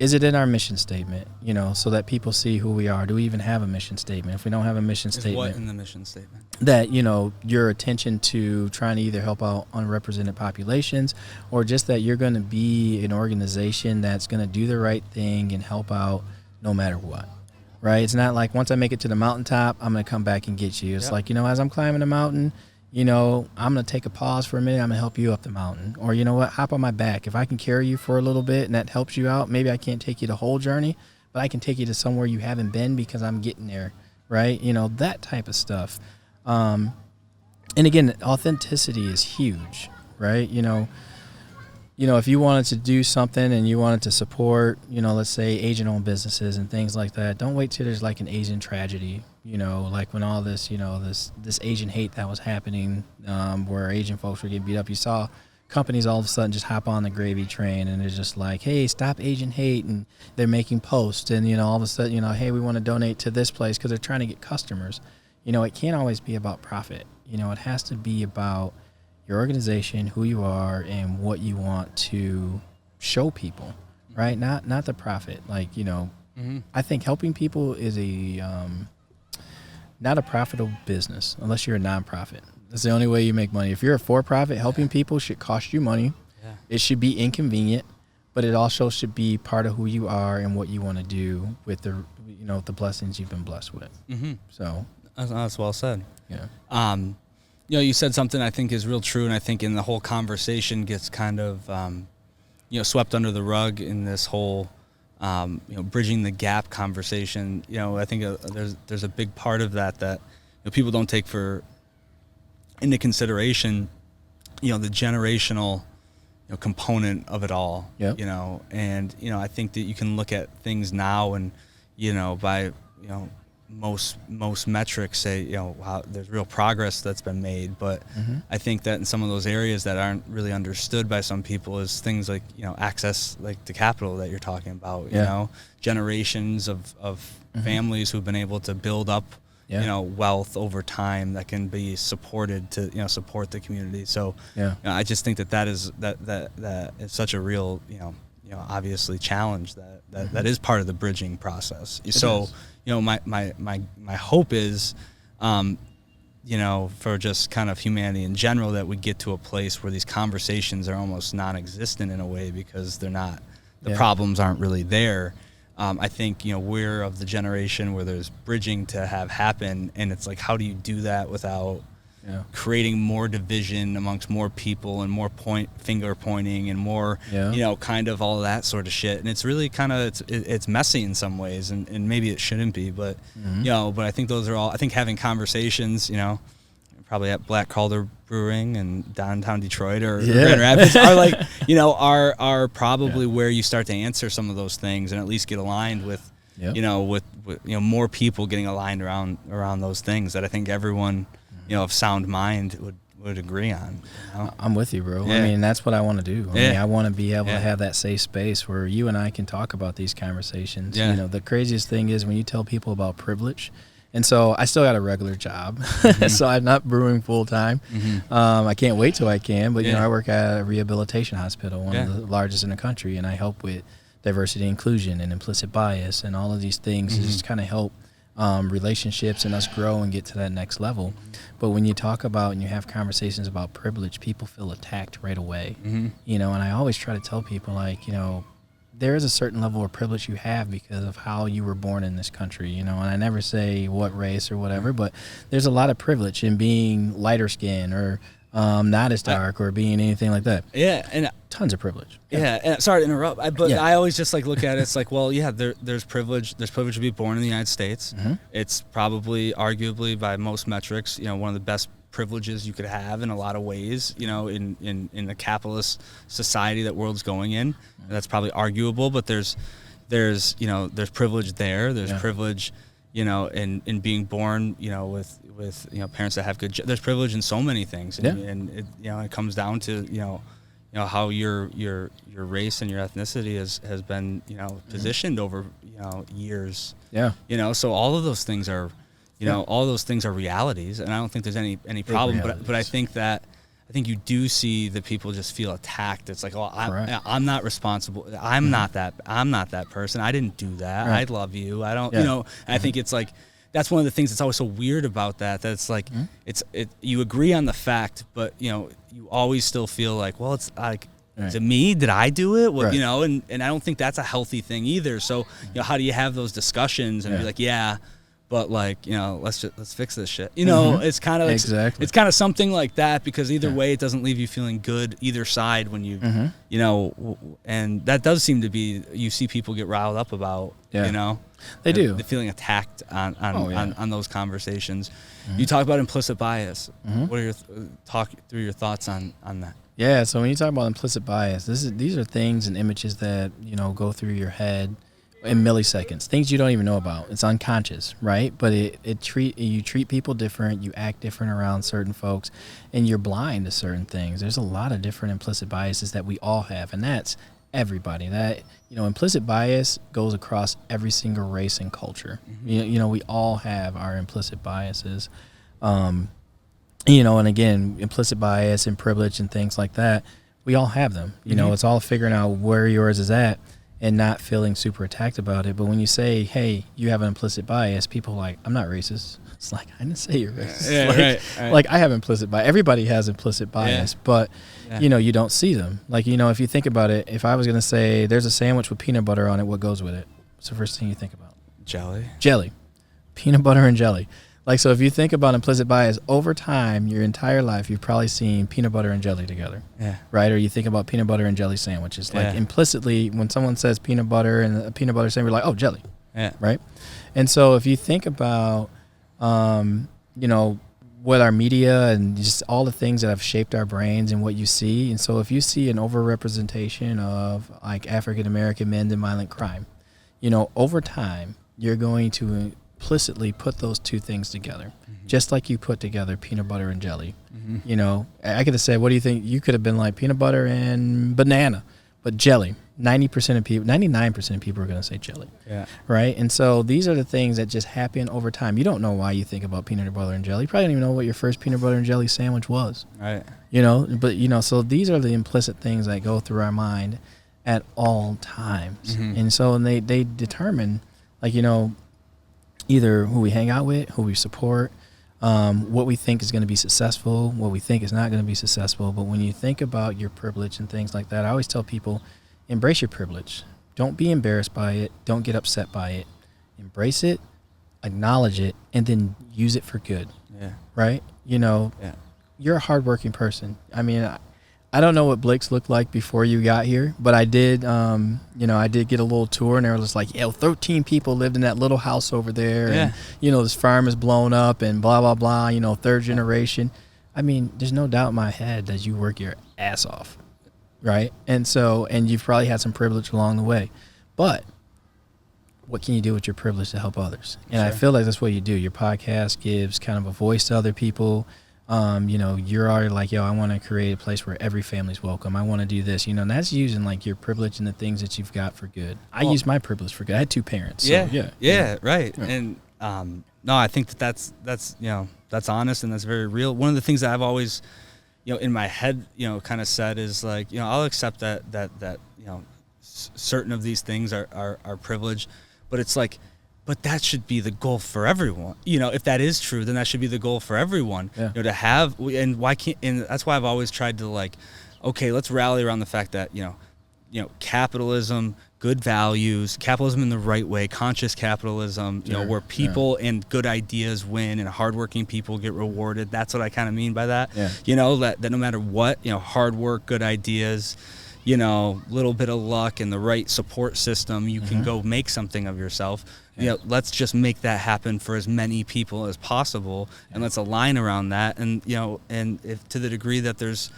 is it in our mission statement, so that people see who we are? Do we even have a mission statement? If we don't have a mission statement. What in the mission statement? That, your attention to trying to either help out unrepresented populations, or just that you're going to be an organization that's going to do the right thing and help out no matter what, right? It's not like once I make it to the mountaintop, I'm going to come back and get you. It's like, as I'm climbing the mountain, I'm going to take a pause for a minute. I'm going to help you up the mountain. Or, hop on my back. If I can carry you for a little bit and that helps you out, maybe I can't take you the whole journey, but I can take you to somewhere you haven't been because I'm getting there, right? That type of stuff. And again, authenticity is huge, right? If you wanted to do something and you wanted to support, let's say Asian-owned businesses and things like that, don't wait till there's like an Asian tragedy, like when all this, this Asian hate that was happening, where Asian folks were getting beat up. You saw companies all of a sudden just hop on the gravy train and they're just like, hey, stop Asian hate, and they're making posts and, all of a sudden, hey, we want to donate to this place because they're trying to get customers. It can't always be about profit. It has to be about your organization, who you are, and what you want to show people, right? Not the profit. Like, I think helping people is not a profitable business unless you're a nonprofit. That's the only way you make money. If you're a for-profit, helping people should cost you money. Yeah. It should be inconvenient, but it also should be part of who you are and what you want to do with the blessings you've been blessed with. So that's well said. Yeah. You said something I think is real true, and I think in the whole conversation gets kind of, swept under the rug in this whole, bridging the gap conversation. I think there's a big part of that people don't take into consideration, the generational, component of it all. Yep. And I think that you can look at things now and, by most metrics say, wow, there's real progress that's been made. But I think that in some of those areas that aren't really understood by some people is things like, access, like the capital that you're talking about, generations of families who've been able to build up, wealth over time that can be supported to, support the community. So I just think that is such a real, obviously challenge that is part of the bridging process. So, my hope is, for just kind of humanity in general, that we get to a place where these conversations are almost non-existent in a way because they're not, the problems aren't really there. I think, we're of the generation where there's bridging to have happen, and it's like, how do you do that without creating more division amongst more people and more finger pointing and more, kind of all of that sort of shit. And it's really kind of, it's messy in some ways, and maybe it shouldn't be, but, but I think those are all, I think having conversations, probably at Black Calder Brewing in downtown Detroit or Grand Rapids are like, are probably where you start to answer some of those things and at least get aligned with, with more people getting aligned around those things that I think everyone, of sound mind would agree on. I'm with you, bro. I mean, that's what I want to do. I mean, I want to be able to have that safe space where you and I can talk about these conversations. The craziest thing is when you tell people about privilege. And so I still got a regular job, so I'm not brewing full time. I can't wait till I can, but I work at a rehabilitation hospital, one of the largest in the country, and I help with diversity, inclusion, and implicit bias, and all of these things to just kind of help relationships and us grow and get to that next level. But when you talk about and you have conversations about privilege, people feel attacked right away. And I always try to tell people, like, there is a certain level of privilege you have because of how you were born in this country, and I never say what race or whatever, but there's a lot of privilege in being lighter skinned or not as dark or being anything like that. And tons of privilege. And sorry to interrupt, but I always just look at it. It's like, well, there's privilege. There's privilege to be born in the United States. It's probably, arguably, by most metrics, one of the best privileges you could have in a lot of ways, in the capitalist society that world's going in. That's probably arguable, but there's privilege there. There's privilege, in being born, with parents that have good. There's privilege in so many things, and it, it comes down to how your race and your ethnicity has been positioned over years. So all of those things are. All those things are realities, and I don't think there's any problem. But I think you do see that people just feel attacked. It's like, oh, I'm not responsible. I'm not that person. I didn't do that. I love you. I don't. And I think it's like that's one of the things that's always so weird about that. That it's like you agree on the fact, but you always still feel like, well, it's like. Is it me? Did I do it? Well, and I don't think that's a healthy thing either. So how do you have those discussions and be like, but let's fix this shit. It's kind of exactly. It's kind of something like that, because either way, it doesn't leave you feeling good either side when you and that does seem to be, you see people get riled up about they do, the feeling attacked on those conversations. You talk about implicit bias. What are talk through your thoughts on that? Yeah, so when you talk about implicit bias, these are things and images that go through your head in milliseconds, things you don't even know about. It's unconscious, right? But you treat people different, you act different around certain folks, and you're blind to certain things. There's a lot of different implicit biases that we all have, and that's everybody. That implicit bias goes across every single race and culture. We all have our implicit biases. And again, implicit bias and privilege and things like that, we all have them. It's all figuring out where yours is at and not feeling super attacked about it. But when you say, hey, you have an implicit bias, people are like, I'm not racist. It's like, I didn't say you're racist. Right. Like, I have implicit bias. Everybody has implicit bias, but, you don't see them. Like, if you think about it, if I was going to say there's a sandwich with peanut butter on it, what goes with it? What's the first thing you think about? Jelly. Peanut butter and jelly. Like, so if you think about implicit bias, over time, your entire life, you've probably seen peanut butter and jelly together. Right? Or you think about peanut butter and jelly sandwiches. Like, implicitly, when someone says peanut butter and a peanut butter sandwich, you're like, oh, jelly. Right? And so if you think about, what our media and just all the things that have shaped our brains and what you see. And so if you see an overrepresentation of, like, African-American men in violent crime, over time, you're going to implicitly put those two things together, just like you put together peanut butter and jelly. I could have said, what do you think? You could have been like peanut butter and banana, but jelly. 99% of people are going to say jelly. Right? And so these are the things that just happen over time. You don't know why you think about peanut butter and jelly. You probably don't even know what your first peanut butter and jelly sandwich was. Right. But so these are the implicit things that go through our mind at all times. And so they determine, like, either who we hang out with, who we support, what we think is going to be successful, what we think is not going to be successful. But when you think about your privilege and things like that, I always tell people, embrace your privilege. Don't be embarrassed by it. Don't get upset by it. Embrace it, acknowledge it, and then use it for good. Yeah. Right? You're a hardworking person. I mean, I don't know what Blake's looked like before you got here, but I did, I did get a little tour, and there was like, 13 people lived in that little house over there. Yeah. And, this farm is blown up and blah, blah, blah, third generation. I mean, there's no doubt in my head that you work your ass off, right? And you've probably had some privilege along the way. But what can you do with your privilege to help others? And I feel like that's what you do. Your podcast gives kind of a voice to other people. You're already like, I want to create a place where every family's welcome. I want to do this, and that's using like your privilege and the things that you've got for good. I use my privilege for good. I had 2 parents. So, yeah, right. Yeah. And no, I think that's honest and that's very real. One of the things that I've always, in my head, kind of said is like, I'll accept that certain of these things are privilege, but it's like, but that should be the goal for everyone. If that is true, then that should be the goal for everyone. Yeah. To have, and why can't? And that's why I've always tried to like, okay, let's rally around the fact that capitalism, good values, capitalism in the right way, conscious capitalism. Where people and good ideas win and hardworking people get rewarded. That's what I kind of mean by that. Yeah. That no matter what, hard work, good ideas. Little bit of luck and the right support system, you can go make something of yourself. Let's just make that happen for as many people as possible, and let's align around that. And and if to the degree that there's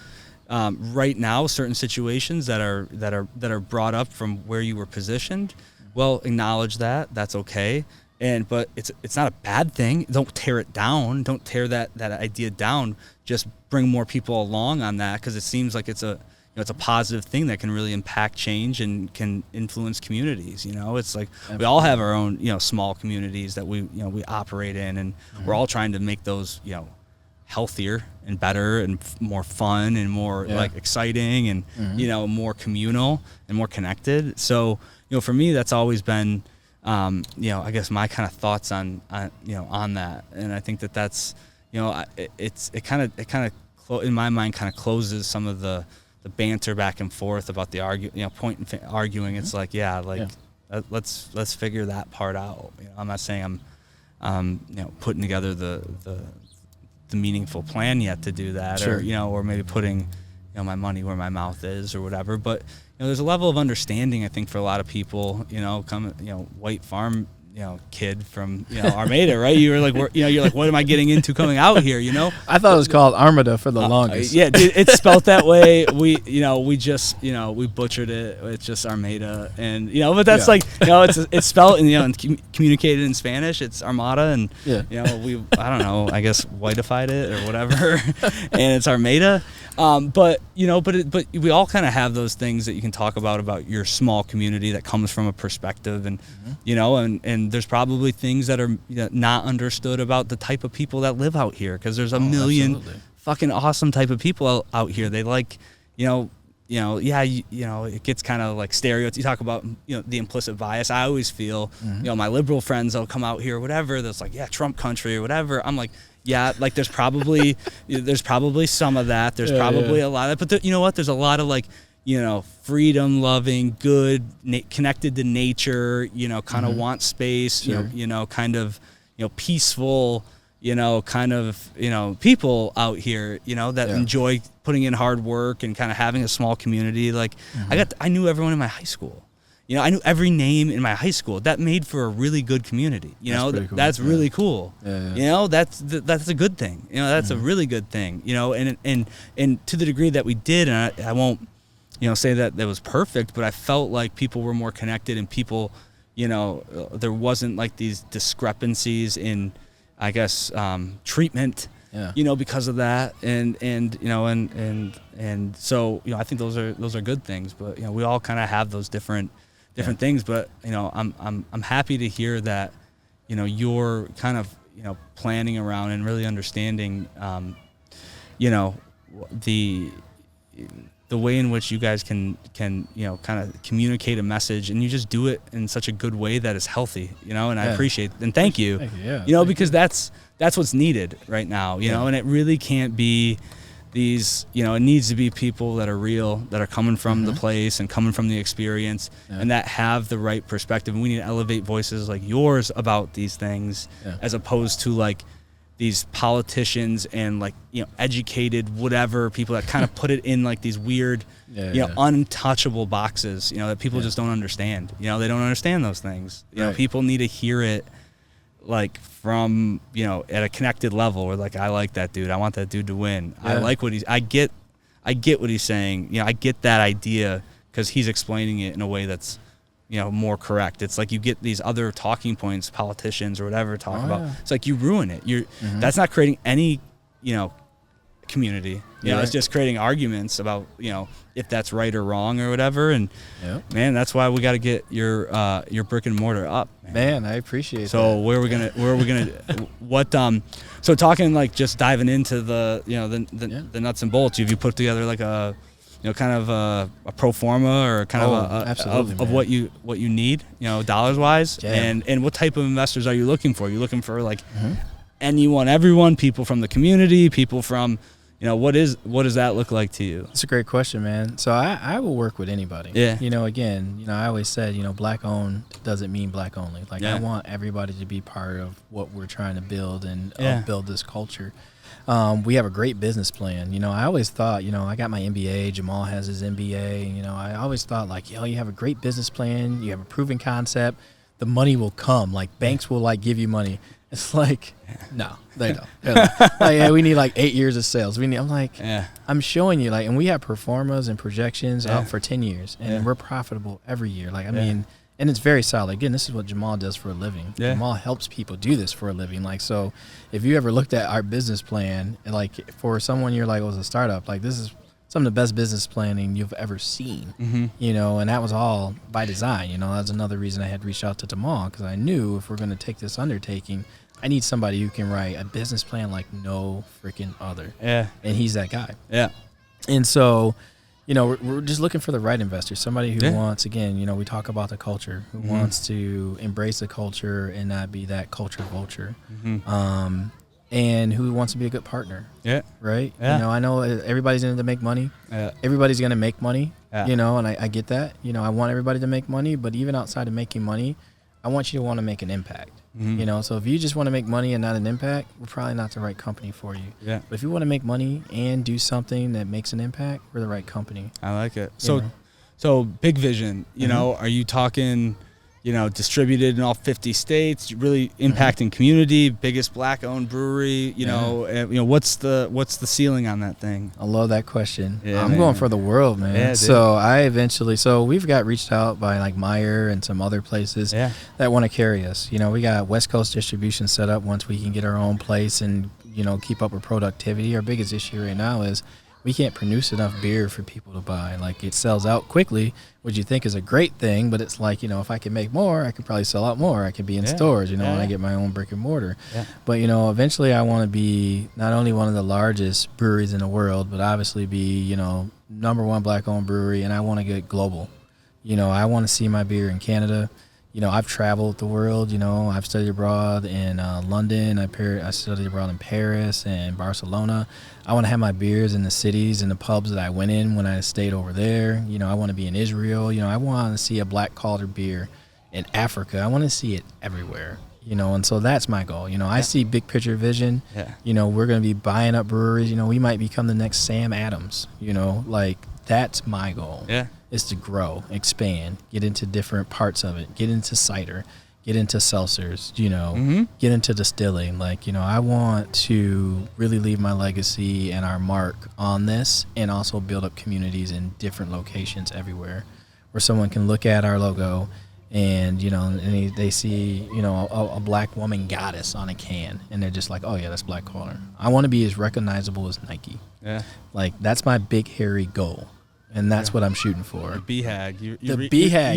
right now certain situations that are brought up from where you were positioned, well, acknowledge that. That's okay. But it's not a bad thing. Don't tear it down. Don't tear that idea down. Just bring more people along on that, because it seems like it's a positive thing that can really impact change and can influence communities. It's like we all have our own, small communities that we operate in, and we're all trying to make those, healthier and better and more fun and more like exciting and, more communal and more connected. So, for me, that's always been, I guess my kind of thoughts on that. And I think that's, it kind of in my mind kind of closes some of the banter back and forth about the arguing. It's like, let's figure that part out. I'm not saying I'm putting together the meaningful plan yet to do that, or maybe putting my money where my mouth is or whatever. But there's a level of understanding, I think, for a lot of people. White farm kid from Armada, right? You were like, you're like, what am I getting into coming out here? I thought it was called Armada for the longest. Yeah, dude, it's spelled that way. We we butchered it. It's just Armada, and but that's it's spelled and communicated in Spanish. It's Armada, and I don't know, I guess whiteified it or whatever, and it's Armada. But we all kind of have those things that you can talk about your small community that comes from a perspective, and and there's probably things that are not understood about the type of people that live out here, because there's a million fucking awesome type of people out here. They like it gets kind of like stereotypes. You talk about the implicit bias. I always feel my liberal friends, they'll come out here or whatever, that's like Trump country or whatever. I'm like, like there's probably some of that. There's probably a lot of that. But you know what? There's a lot of like, freedom loving, good, connected to nature, kind of want space, kind of, peaceful, kind of, people out here, that enjoy putting in hard work and kind of having a small community. Like I knew everyone in my high school. I knew every name in my high school. That made for a really good community. That's really cool. That's a good thing. That's a really good thing. And to the degree that we did, and I won't, say that was perfect, but I felt like people were more connected, and people, there wasn't like these discrepancies in, I guess, treatment. Because of that, and so I think those are good things. But we all kind of have those different things. But I'm happy to hear that you're kind of planning around and really understanding the way in which you guys can kind of communicate a message, and you just do it in such a good way that is healthy, and I appreciate it. And thank you, because that's what's needed right now, and it really can't be these, you know, it needs to be people that are real, that are coming from the place and coming from the experience, and that have the right perspective. And we need to elevate voices like yours about these things, as opposed to like these politicians and like, you know, educated whatever people that kind of put it in like these weird, you know, untouchable boxes, you know, that people just don't understand. You know, they don't understand those things. You know, people need to hear it like from, you know, at a connected level, or like, I like that dude, I want that dude to win. I like what I get what he's saying. You know, I get that idea because he's explaining it in a way that's, you know, more correct. It's like you get these other talking points, politicians or whatever talk about. It's like you ruin it. You're that's not creating any, you know, community. You know, it's just creating arguments about, you know, if that's right or wrong or whatever. And man, that's why we got to get your brick and mortar up. Man, I appreciate so that. where are we gonna what so talking like just diving into the, you know, the nuts and bolts. Have you put together like a, you know, kind of a pro forma or kind of what you need, you know, dollars wise, and what type of investors are you looking for? Are you looking for like anyone, everyone, people from the community, people from, you know, what does that look like to you? It's a great question, man. So I will work with anybody. Yeah. You know, again, you know, I always said, you know, black owned doesn't mean black only. Like I want everybody to be part of what we're trying to build and build this culture. We have a great business plan. You know, I always thought, you know, I got my MBA, Jamal has his MBA. You know, I always thought like, yo, you have a great business plan, you have a proven concept, the money will come. Like banks will like give you money. It's like, no, they don't. Like, we need like 8 years of sales. I'm like, I'm showing you like, and we have performas and projections out for 10 years and we're profitable every year. Like, I mean, and it's very solid. Again, this is what Jamal does for a living. Jamal helps people do this for a living. Like, so if you ever looked at our business plan, and like for someone you're like, was a startup, like this is some of the best business planning you've ever seen, you know, and that was all by design. You know, that's another reason I had reached out to Jamal, because I knew if we're going to take this undertaking, I need somebody who can write a business plan like no freaking other. And he's that guy. And so, you know, we're just looking for the right investor, somebody who wants, again, you know, we talk about the culture, who wants to embrace the culture and not be that culture vulture, and who wants to be a good partner. Right? You know, I know everybody's in it to make money. Everybody's going to make money, you know, and I get that. You know, I want everybody to make money, but even outside of making money, I want you to want to make an impact. You know, so if you just want to make money and not an impact, we're probably not the right company for you. But if you want to make money and do something that makes an impact, we're the right company. I like it. So big vision, you know, are you talking, you know, distributed in all 50 states, really impacting community, biggest black-owned brewery, you know, what's the ceiling on that thing? I love that question. I'm going for the world, man. So we've got reached out by like Meyer and some other places that want to carry us. You know, we got West Coast distribution set up once we can get our own place and, you know, keep up with productivity. Our biggest issue right now is we can't produce enough beer for people to buy. Like, it sells out quickly, which you think is a great thing, but it's like, you know, if I could make more, I could probably sell out more. I could be in stores, you know, when I get my own brick and mortar. But, you know, eventually I want to be not only one of the largest breweries in the world, but obviously be, you know, #1 black-owned brewery, and I want to get global. You know, I want to see my beer in Canada. You know, I've traveled the world. You know, I've studied abroad in London. I studied abroad in Paris and Barcelona. I want to have my beers in the cities and the pubs that I went in when I stayed over there. You know, I want to be in Israel. You know, I want to see a Black Calder beer in Africa. I want to see it everywhere. You know, and so that's my goal. You know, I see big picture vision. You know, we're going to be buying up breweries. You know, we might become the next Sam Adams. You know, like, that's my goal. Is to grow, expand, get into different parts of it, get into cider, get into seltzers, you know, get into distilling. Like, you know, I want to really leave my legacy and our mark on this, and also build up communities in different locations everywhere where someone can look at our logo and, you know, and they see, you know, a black woman goddess on a can, and they're just like, oh yeah, that's Black Calder. I want to be as recognizable as Nike. Like, that's my big hairy goal. And that's what I'm shooting for. The BHAG.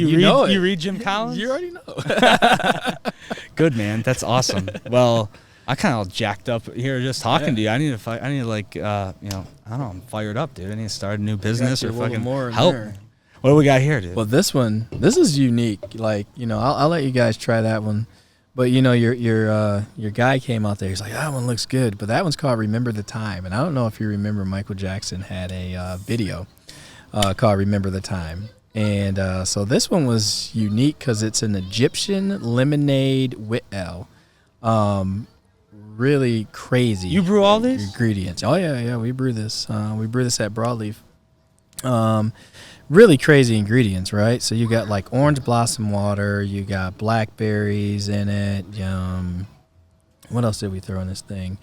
You read Jim Collins? You already know. Good, man. That's awesome. Well, I kind of all jacked up here just talking to you. I need to like, you know, I don't know. I'm fired up, dude. I need to start a new business or fucking help. There. What do we got here, dude? Well, this is unique. Like, you know, I'll let you guys try that one. But your guy came out there. He's like, that one looks good, but that one's called "Remember the Time." And I don't know if you remember, Michael Jackson had a video called "Remember the Time," and so this one was unique because it's an Egyptian lemonade wit ale. Really crazy. You brew all these ingredients? Oh yeah, we brew this. We brew this at Broadleaf. Really crazy ingredients, right? So you got like orange blossom water, you got blackberries in it. What else did we throw in this thing?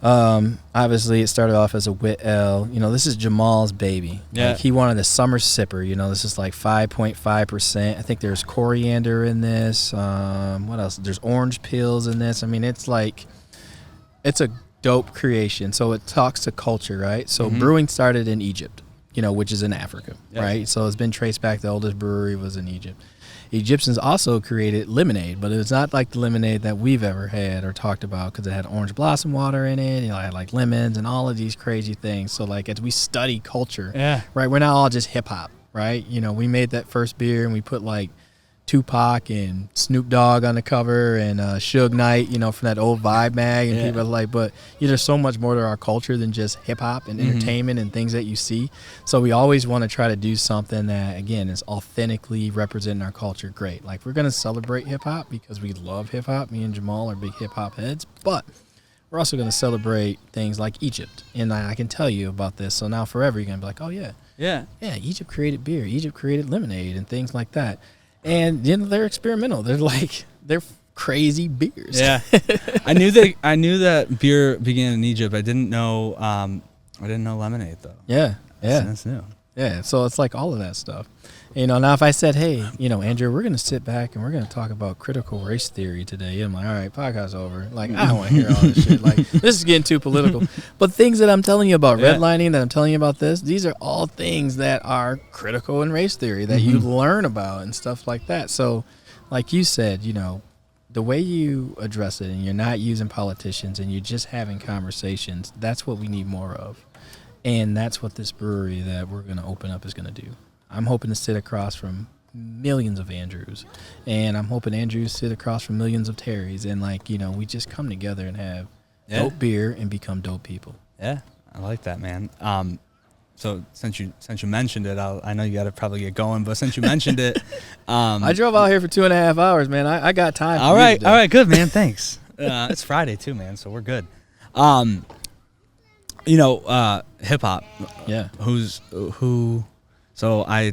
Obviously it started off as a wit ale. This is Jamal's baby. Yeah. Like, he wanted a summer sipper. This is like 5.5%. I think there's coriander in this. What else? There's orange peels in this. I mean, it's a dope creation. So it talks to culture, right? So brewing started in Egypt, which is in Africa, right? So it's been traced back. The oldest brewery was in Egypt. Egyptians also created lemonade, but it's not like the lemonade that we've ever had or talked about, because it had orange blossom water in it. It had like lemons and all of these crazy things. So like, as we study culture, right, we're not all just hip hop, right? We made that first beer and we put like Tupac and Snoop Dogg on the cover and Suge Knight, from that old Vibe mag, and people are like, but there's so much more to our culture than just hip hop and entertainment and things that you see. So we always want to try to do something that, again, is authentically representing our culture. Great. Like, we're going to celebrate hip hop because we love hip hop. Me and Jamal are big hip hop heads, but we're also going to celebrate things like Egypt. And I can tell you about this. So now forever you're going to be like, oh yeah, Egypt created beer. Egypt created lemonade and things like that. And they're experimental. They're crazy beers. Yeah, I knew that beer began in Egypt. I didn't know lemonade though. Yeah, that's new. Yeah, so it's like all of that stuff. Now if I said, hey, Andrew, we're gonna sit back and we're gonna talk about critical race theory today, I'm like, all right, podcast's over. Like, I don't want to hear all this shit. Like, this is getting too political. But things that I'm telling you about redlining, that I'm telling you about this, these are all things that are critical in race theory that you learn about and stuff like that. So, like you said, the way you address it, and you're not using politicians and you're just having conversations, that's what we need more of. And that's what this brewery that we're going to open up is going to do. I'm hoping to sit across from millions of Andrews, and I'm hoping Andrews sit across from millions of Terrys, and we just come together and have dope beer and become dope people. Yeah, I like that, man. So since you mentioned it, I know you got to probably get going, but since you mentioned it, I drove out here for 2.5 hours, man. I got time. All right, good, man. Thanks. It's Friday too, man, so we're good. Hip hop. Yeah. Who? So I'm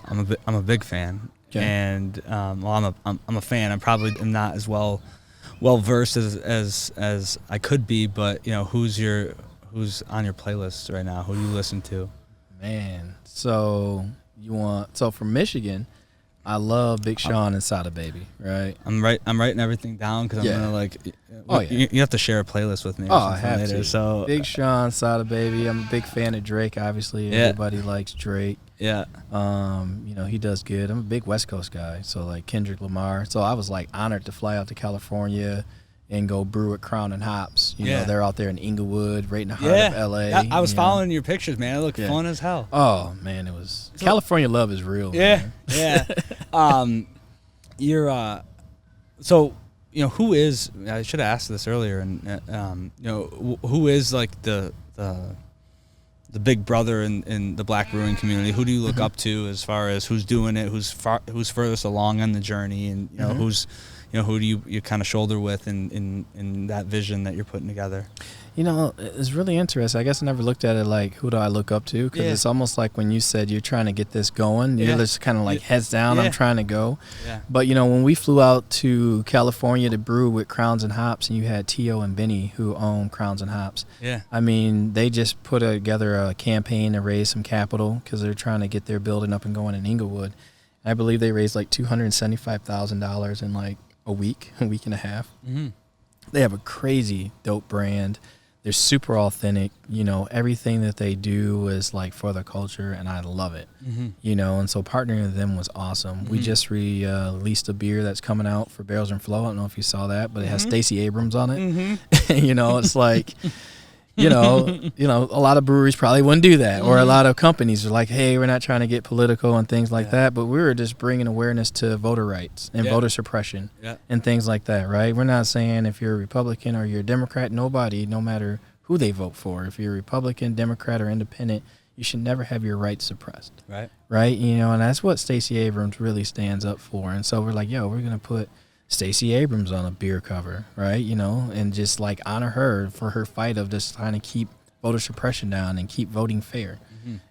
a big fan, and I'm a fan. I probably am not as well versed as I could be, but who's on your playlist right now? Who do you listen to? Man, so from Michigan, I love Big Sean and Sada Baby, right? I'm writing everything down because I'm gonna you have to share a playlist with me. I have later, to. So Big Sean, Sada Baby. I'm a big fan of Drake. Obviously, everybody likes Drake. Yeah. He does good. I'm a big West Coast guy, so like Kendrick Lamar. So I was like honored to fly out to California and go brew at Crown and Hops. They're out there in Inglewood, right in the heart of L.A. I was following your pictures, man. It looked fun as hell. Oh man, it was California love is real. Man. Yeah. You're so who is? I should have asked this earlier, and who is like the big brother in the black brewing community? Who do you look up to as far as who's doing it, who's furthest along on the journey, and who's who do you kind of shoulder with in that vision that you're putting together? It's really interesting. I guess I never looked at it like, who do I look up to? Because it's almost like when you said you're trying to get this going, you're just kind of like heads down, I'm trying to go. Yeah. But, when we flew out to California to brew with Crowns and Hops, and you had Tio and Benny who own Crowns and Hops. Yeah. I mean, they just put together a campaign to raise some capital because they're trying to get their building up and going in Inglewood. I believe they raised like $275,000 in like a week and a half. Mm-hmm. They have a crazy dope brand. They're super authentic. Everything that they do is like for the culture, and I love it. Mm-hmm. And so partnering with them was awesome. Mm-hmm. We just released a beer that's coming out for Barrels and Flow. I don't know if you saw that, but it has Stacey Abrams on it. Mm-hmm. It's like, you know, a lot of breweries probably wouldn't do that, or a lot of companies are like, hey, we're not trying to get political and things like that. But we were just bringing awareness to voter rights and voter suppression and things like that, right? We're not saying if you're a Republican or you're a Democrat, no matter who they vote for, if you're a Republican, Democrat, or independent, you should never have your rights suppressed. Right? You know, and that's what Stacey Abrams really stands up for. And so we're like, yo, we're going to put Stacey Abrams on a beer cover, right? You know, and just like honor her for her fight of just trying to keep voter suppression down and keep voting fair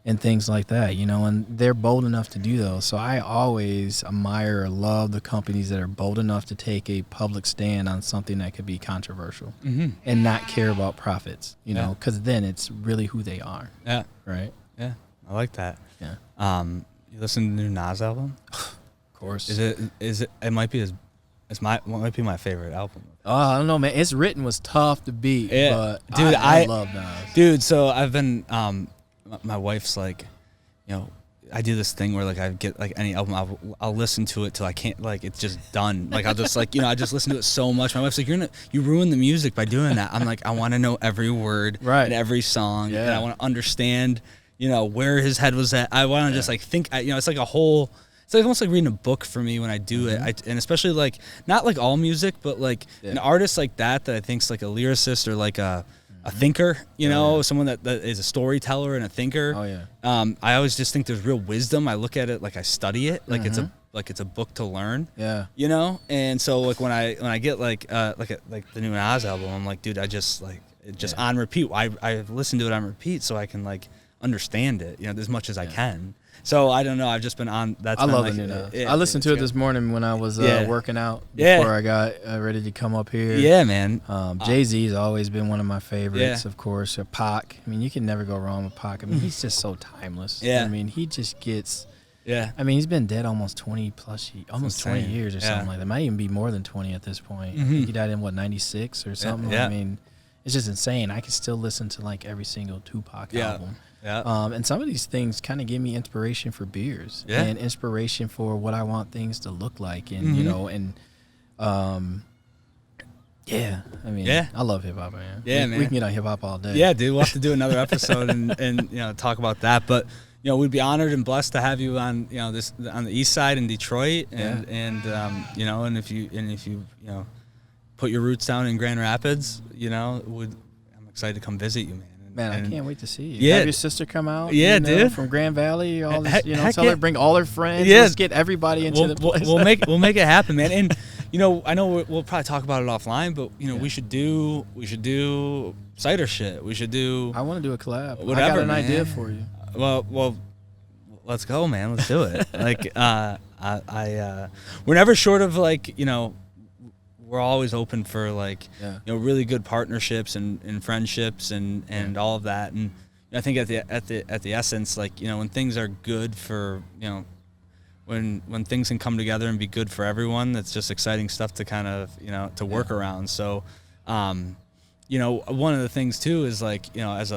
and things like that, you know, and they're bold enough to do those. So I always admire or love the companies that are bold enough to take a public stand on something that could be controversial and not care about profits, you know, because then it's really who they are. Yeah. Right? Yeah. I like that. Yeah. You listen to the new Nas album? Of course. It might be might be my favorite album. Oh, I don't know, man. It's Written was tough to beat, but dude, I love Nas. Dude, so I've been my wife's like, you know, I do this thing where like I get like any album, I'll listen to it till I can't, like it's just done. Like I'll just like, you know, I just listen to it so much. My wife's like, you ruin the music by doing that. I'm like, I want to know every word and every song, and I want to understand, you know, where his head was at. I want to just like think, you know, it's like a whole. It's like almost like reading a book for me when I do it. And especially like, not like all music, but like an artist like that I think's like a lyricist or like a thinker, you know, someone that is a storyteller and a thinker. Oh yeah. I always just think there's real wisdom. I look at it like I study it, like it's a book to learn. Yeah. You know? And so like when I get like the new Nas album, I'm like, dude, I just like it just on repeat. I've listened to it on repeat so I can like understand it, you know, as much as I can. So I don't know. I've just been on. I love it. I listened to it this morning when I was working out before I got ready to come up here. Yeah, man. Jay-Z's always been one of my favorites, of course. Pac. I mean, you can never go wrong with Pac. I mean, he's just so timeless. Yeah. I mean, he just gets. Yeah. I mean, he's been dead almost 20 years or something like that. Might even be more than 20 at this point. I think he died in 96 or something. Yeah. I mean, it's just insane. I can still listen to like every single Tupac album. Yeah. And some of these things kind of give me inspiration for beers and inspiration for what I want things to look like. And, you know, and, I mean, I love hip hop, man. Yeah, man. We can get on hip hop all day. Yeah, dude. We'll have to do another episode and, you know, talk about that. But, you know, we'd be honored and blessed to have you on, you know, on the east side in Detroit. And you know, and if you, you know, put your roots down in Grand Rapids, you know, I'm excited to come visit you, man. Man, I can't wait to see you. Yeah. Have your sister come out. Yeah, you know, dude. From Grand Valley, all this, you know, tell her, bring all her friends. Yeah. Let's get everybody into the place. We'll make it happen, man. And, you know, I know we'll probably talk about it offline, but, you know, we should do cider shit. We should do. I want to do a collab. Whatever, I got an idea for you. Well, let's go, man. Let's do it. Like, we're never short of, like, you know, we're always open for like, you know, really good partnerships and friendships and all of that. And I think at the essence, like, you know, when things are good for, you know, when things can come together and be good for everyone, that's just exciting stuff to kind of, you know, to work around. So, you know, one of the things too is like, you know, as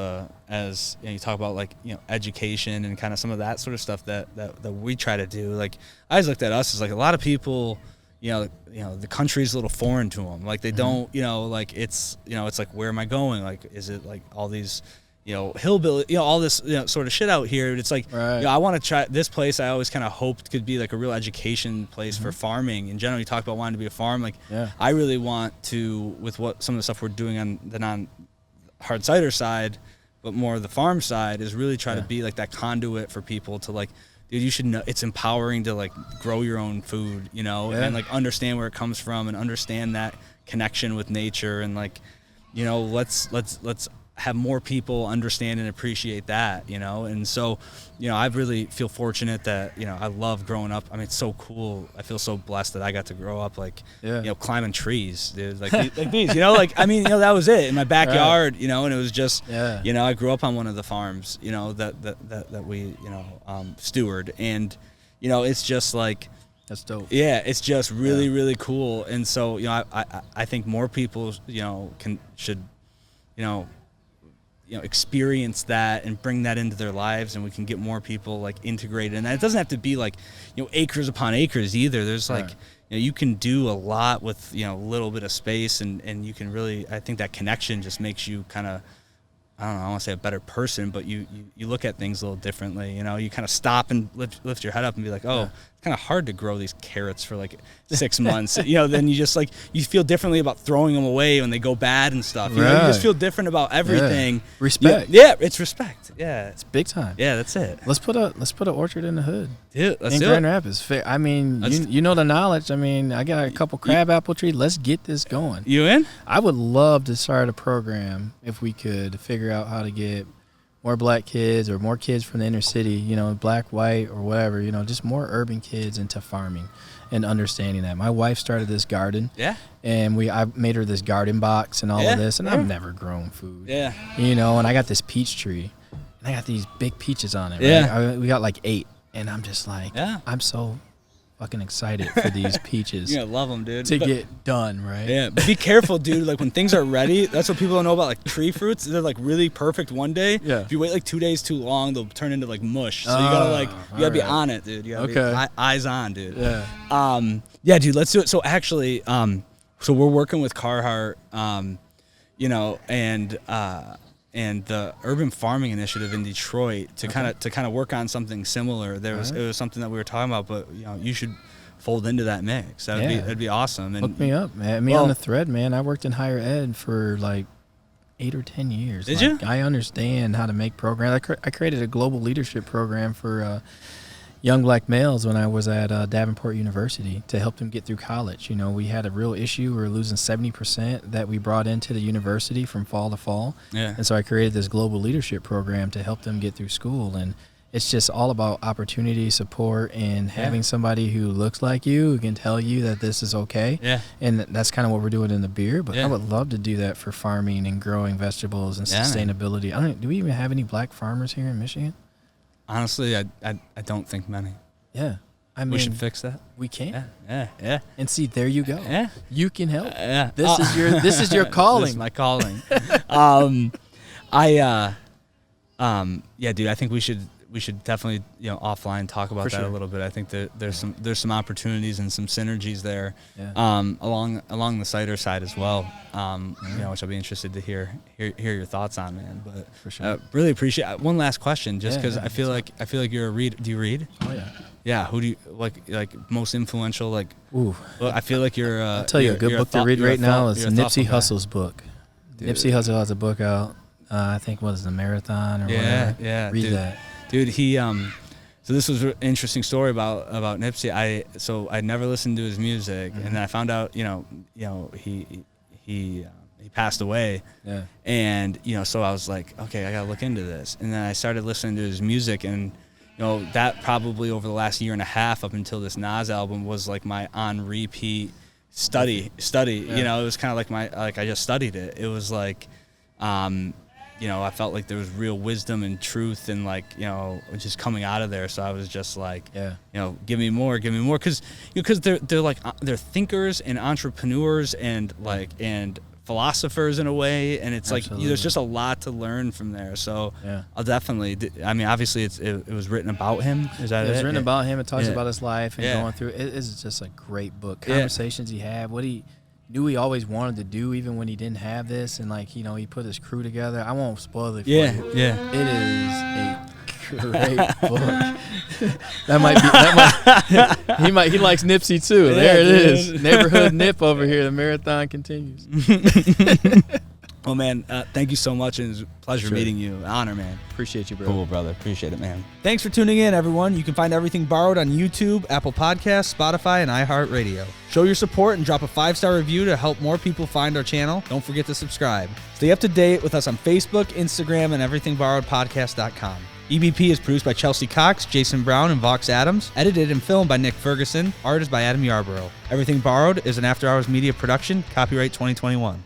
you know, you talk about like, you know, education and kind of some of that sort of stuff that we try to do. Like I always looked at us as like a lot of people, you know, the country's a little foreign to them. Like they don't, you know, like it's, you know, it's like, where am I going? Like, is it like all these, you know, hillbilly, you know, all this, you know, sort of shit out here. It's like, you know, I want to try this place. I always kind of hoped could be like a real education place for farming. In general, you talk about wanting to be a farm. Like, I really want to, with what some of the stuff we're doing on the non-hard cider side, but more the farm side, is really try to be like that conduit for people to like, dude, you should know it's empowering to like grow your own food, you know, and like understand where it comes from and understand that connection with nature. And like, you know, let's have more people understand and appreciate that, you know. And so, you know, I really feel fortunate that, you know, I love growing up. I mean, it's so cool. I feel so blessed that I got to grow up like, you know, climbing trees, dude, like these, you know, like, I mean, you know, that was it in my backyard, you know, and it was just, you know, I grew up on one of the farms, you know, that we, you know, steward. And, you know, it's just like, that's dope. Yeah. It's just really, really cool. And so, you know, I think more people, you know, should, you know, experience that and bring that into their lives, and we can get more people like integrated. And it doesn't have to be like, you know, acres upon acres either. There's like, you know, you can do a lot with, you know, a little bit of space, and you can really, I think that connection just makes you kind of I don't know, I want to say a better person, but you look at things a little differently. You know, you kind of stop and lift your head up and be like, oh, it's kind of hard to grow these carrots for like 6 months. You know, then you just like, you feel differently about throwing them away when they go bad and stuff. You know, you just feel different about everything. Respect. Yeah, it's respect. Yeah, it's big time. Yeah, that's it. Let's put an orchard in the hood. Dude, let's in do Grand it. Rapids. I mean, you know the knowledge. I mean, I got a couple crab apple trees. Let's get this going. You in? I would love to start a program if we could figure out how to get more black kids or more kids from the inner city, you know, black, white, or whatever, you know, just more urban kids into farming and understanding that. My wife started this garden. Yeah. And I made her this garden box and all of this, and I've never grown food. Yeah. You know, and I got this peach tree, and I got these big peaches on it. Yeah. Right? We got like 8, and I'm just like, I'm so fucking excited for these peaches. You're gonna love them, dude. To get done, right? Yeah, but be careful, dude. Like when things are ready, that's what people don't know about like tree fruits. They're like really perfect one day. Yeah. If you wait like 2 days too long, they'll turn into like mush. So you gotta be on it, dude. You gotta be eyes on, dude. Yeah. Yeah, dude. Let's do it. So actually, so we're working with Carhartt, you know, and the Urban Farming Initiative in Detroit to kind of work on something similar. It was something that we were talking about, but you know, you should fold into that mix. That'd be awesome. And hook me up, man. On the thread, man. I worked in higher ed for like 8 or 10 years. Did you? I understand how to make programs. I created a global leadership program for young black males when I was at Davenport University to help them get through college. You know, we had a real issue. We were losing 70% that we brought into the university from fall to fall. Yeah. And so I created this global leadership program to help them get through school. And it's just all about opportunity, support, and having somebody who looks like you, who can tell you that this is okay. Yeah. And that's kind of what we're doing in the beer. But I would love to do that for farming and growing vegetables and sustainability. Do we even have any black farmers here in Michigan? Honestly, I don't think many. Yeah. I mean, we should fix that. We can. Yeah. And see, there you go. Yeah. You can help. Yeah. This is your calling. This is my calling. Yeah, dude, I think we should definitely, you know, offline talk about that a little bit. I think that there's some opportunities and some synergies there, along the cider side as well. You know, which I'll be interested to hear your thoughts on, man. But for sure, really appreciate it. One last question, just because I feel like you're a reader. Do you read? Oh yeah. Yeah. Who do you like most influential? Like, ooh, well, I feel like you're. I'll tell you, a good book to read right now is Nipsey Hussle's book. Dude. Nipsey Hussle has a book out. I think what is the Marathon or whatever. Yeah. Read that. Dude, he so this was an interesting story about Nipsey. I'd never listened to his music, and then I found out, you know, he passed away. Yeah. And, you know, so I was like, okay, I got to look into this. And then I started listening to his music, and, you know, that probably over the last year and a half up until this Nas album was like my on repeat study. Yeah. You know, it was kind of like I just studied it. It was like you know, I felt like there was real wisdom and truth and, like, you know, just coming out of there. So I was just like, you know, give me more, because they're thinkers and entrepreneurs and and philosophers in a way, and it's like there's just a lot to learn from there. So I'll definitely. I mean, obviously it was written about him. Is that it? It was written about him. It talks about his life and going through. It is just a great book. Conversations he had, what he knew he always wanted to do, even when he didn't have this, and, like, you know, he put his crew together. I won't spoil it for you. Yeah. It is a great book. He likes Nipsey too. Yeah, there it is. Neighborhood Nip over here. The marathon continues. Well, man, thank you so much, and it was a pleasure meeting you. Honor, man. Appreciate you, bro. Cool, brother. Appreciate it, man. Thanks for tuning in, everyone. You can find Everything Borrowed on YouTube, Apple Podcasts, Spotify, and iHeartRadio. Show your support and drop a 5-star review to help more people find our channel. Don't forget to subscribe. Stay up to date with us on Facebook, Instagram, and everythingborrowedpodcast.com. EBP is produced by Chelsea Cox, Jason Brown, and Vox Adams. Edited and filmed by Nick Ferguson. Art is by Adam Yarborough. Everything Borrowed is an After Hours Media production. Copyright 2021.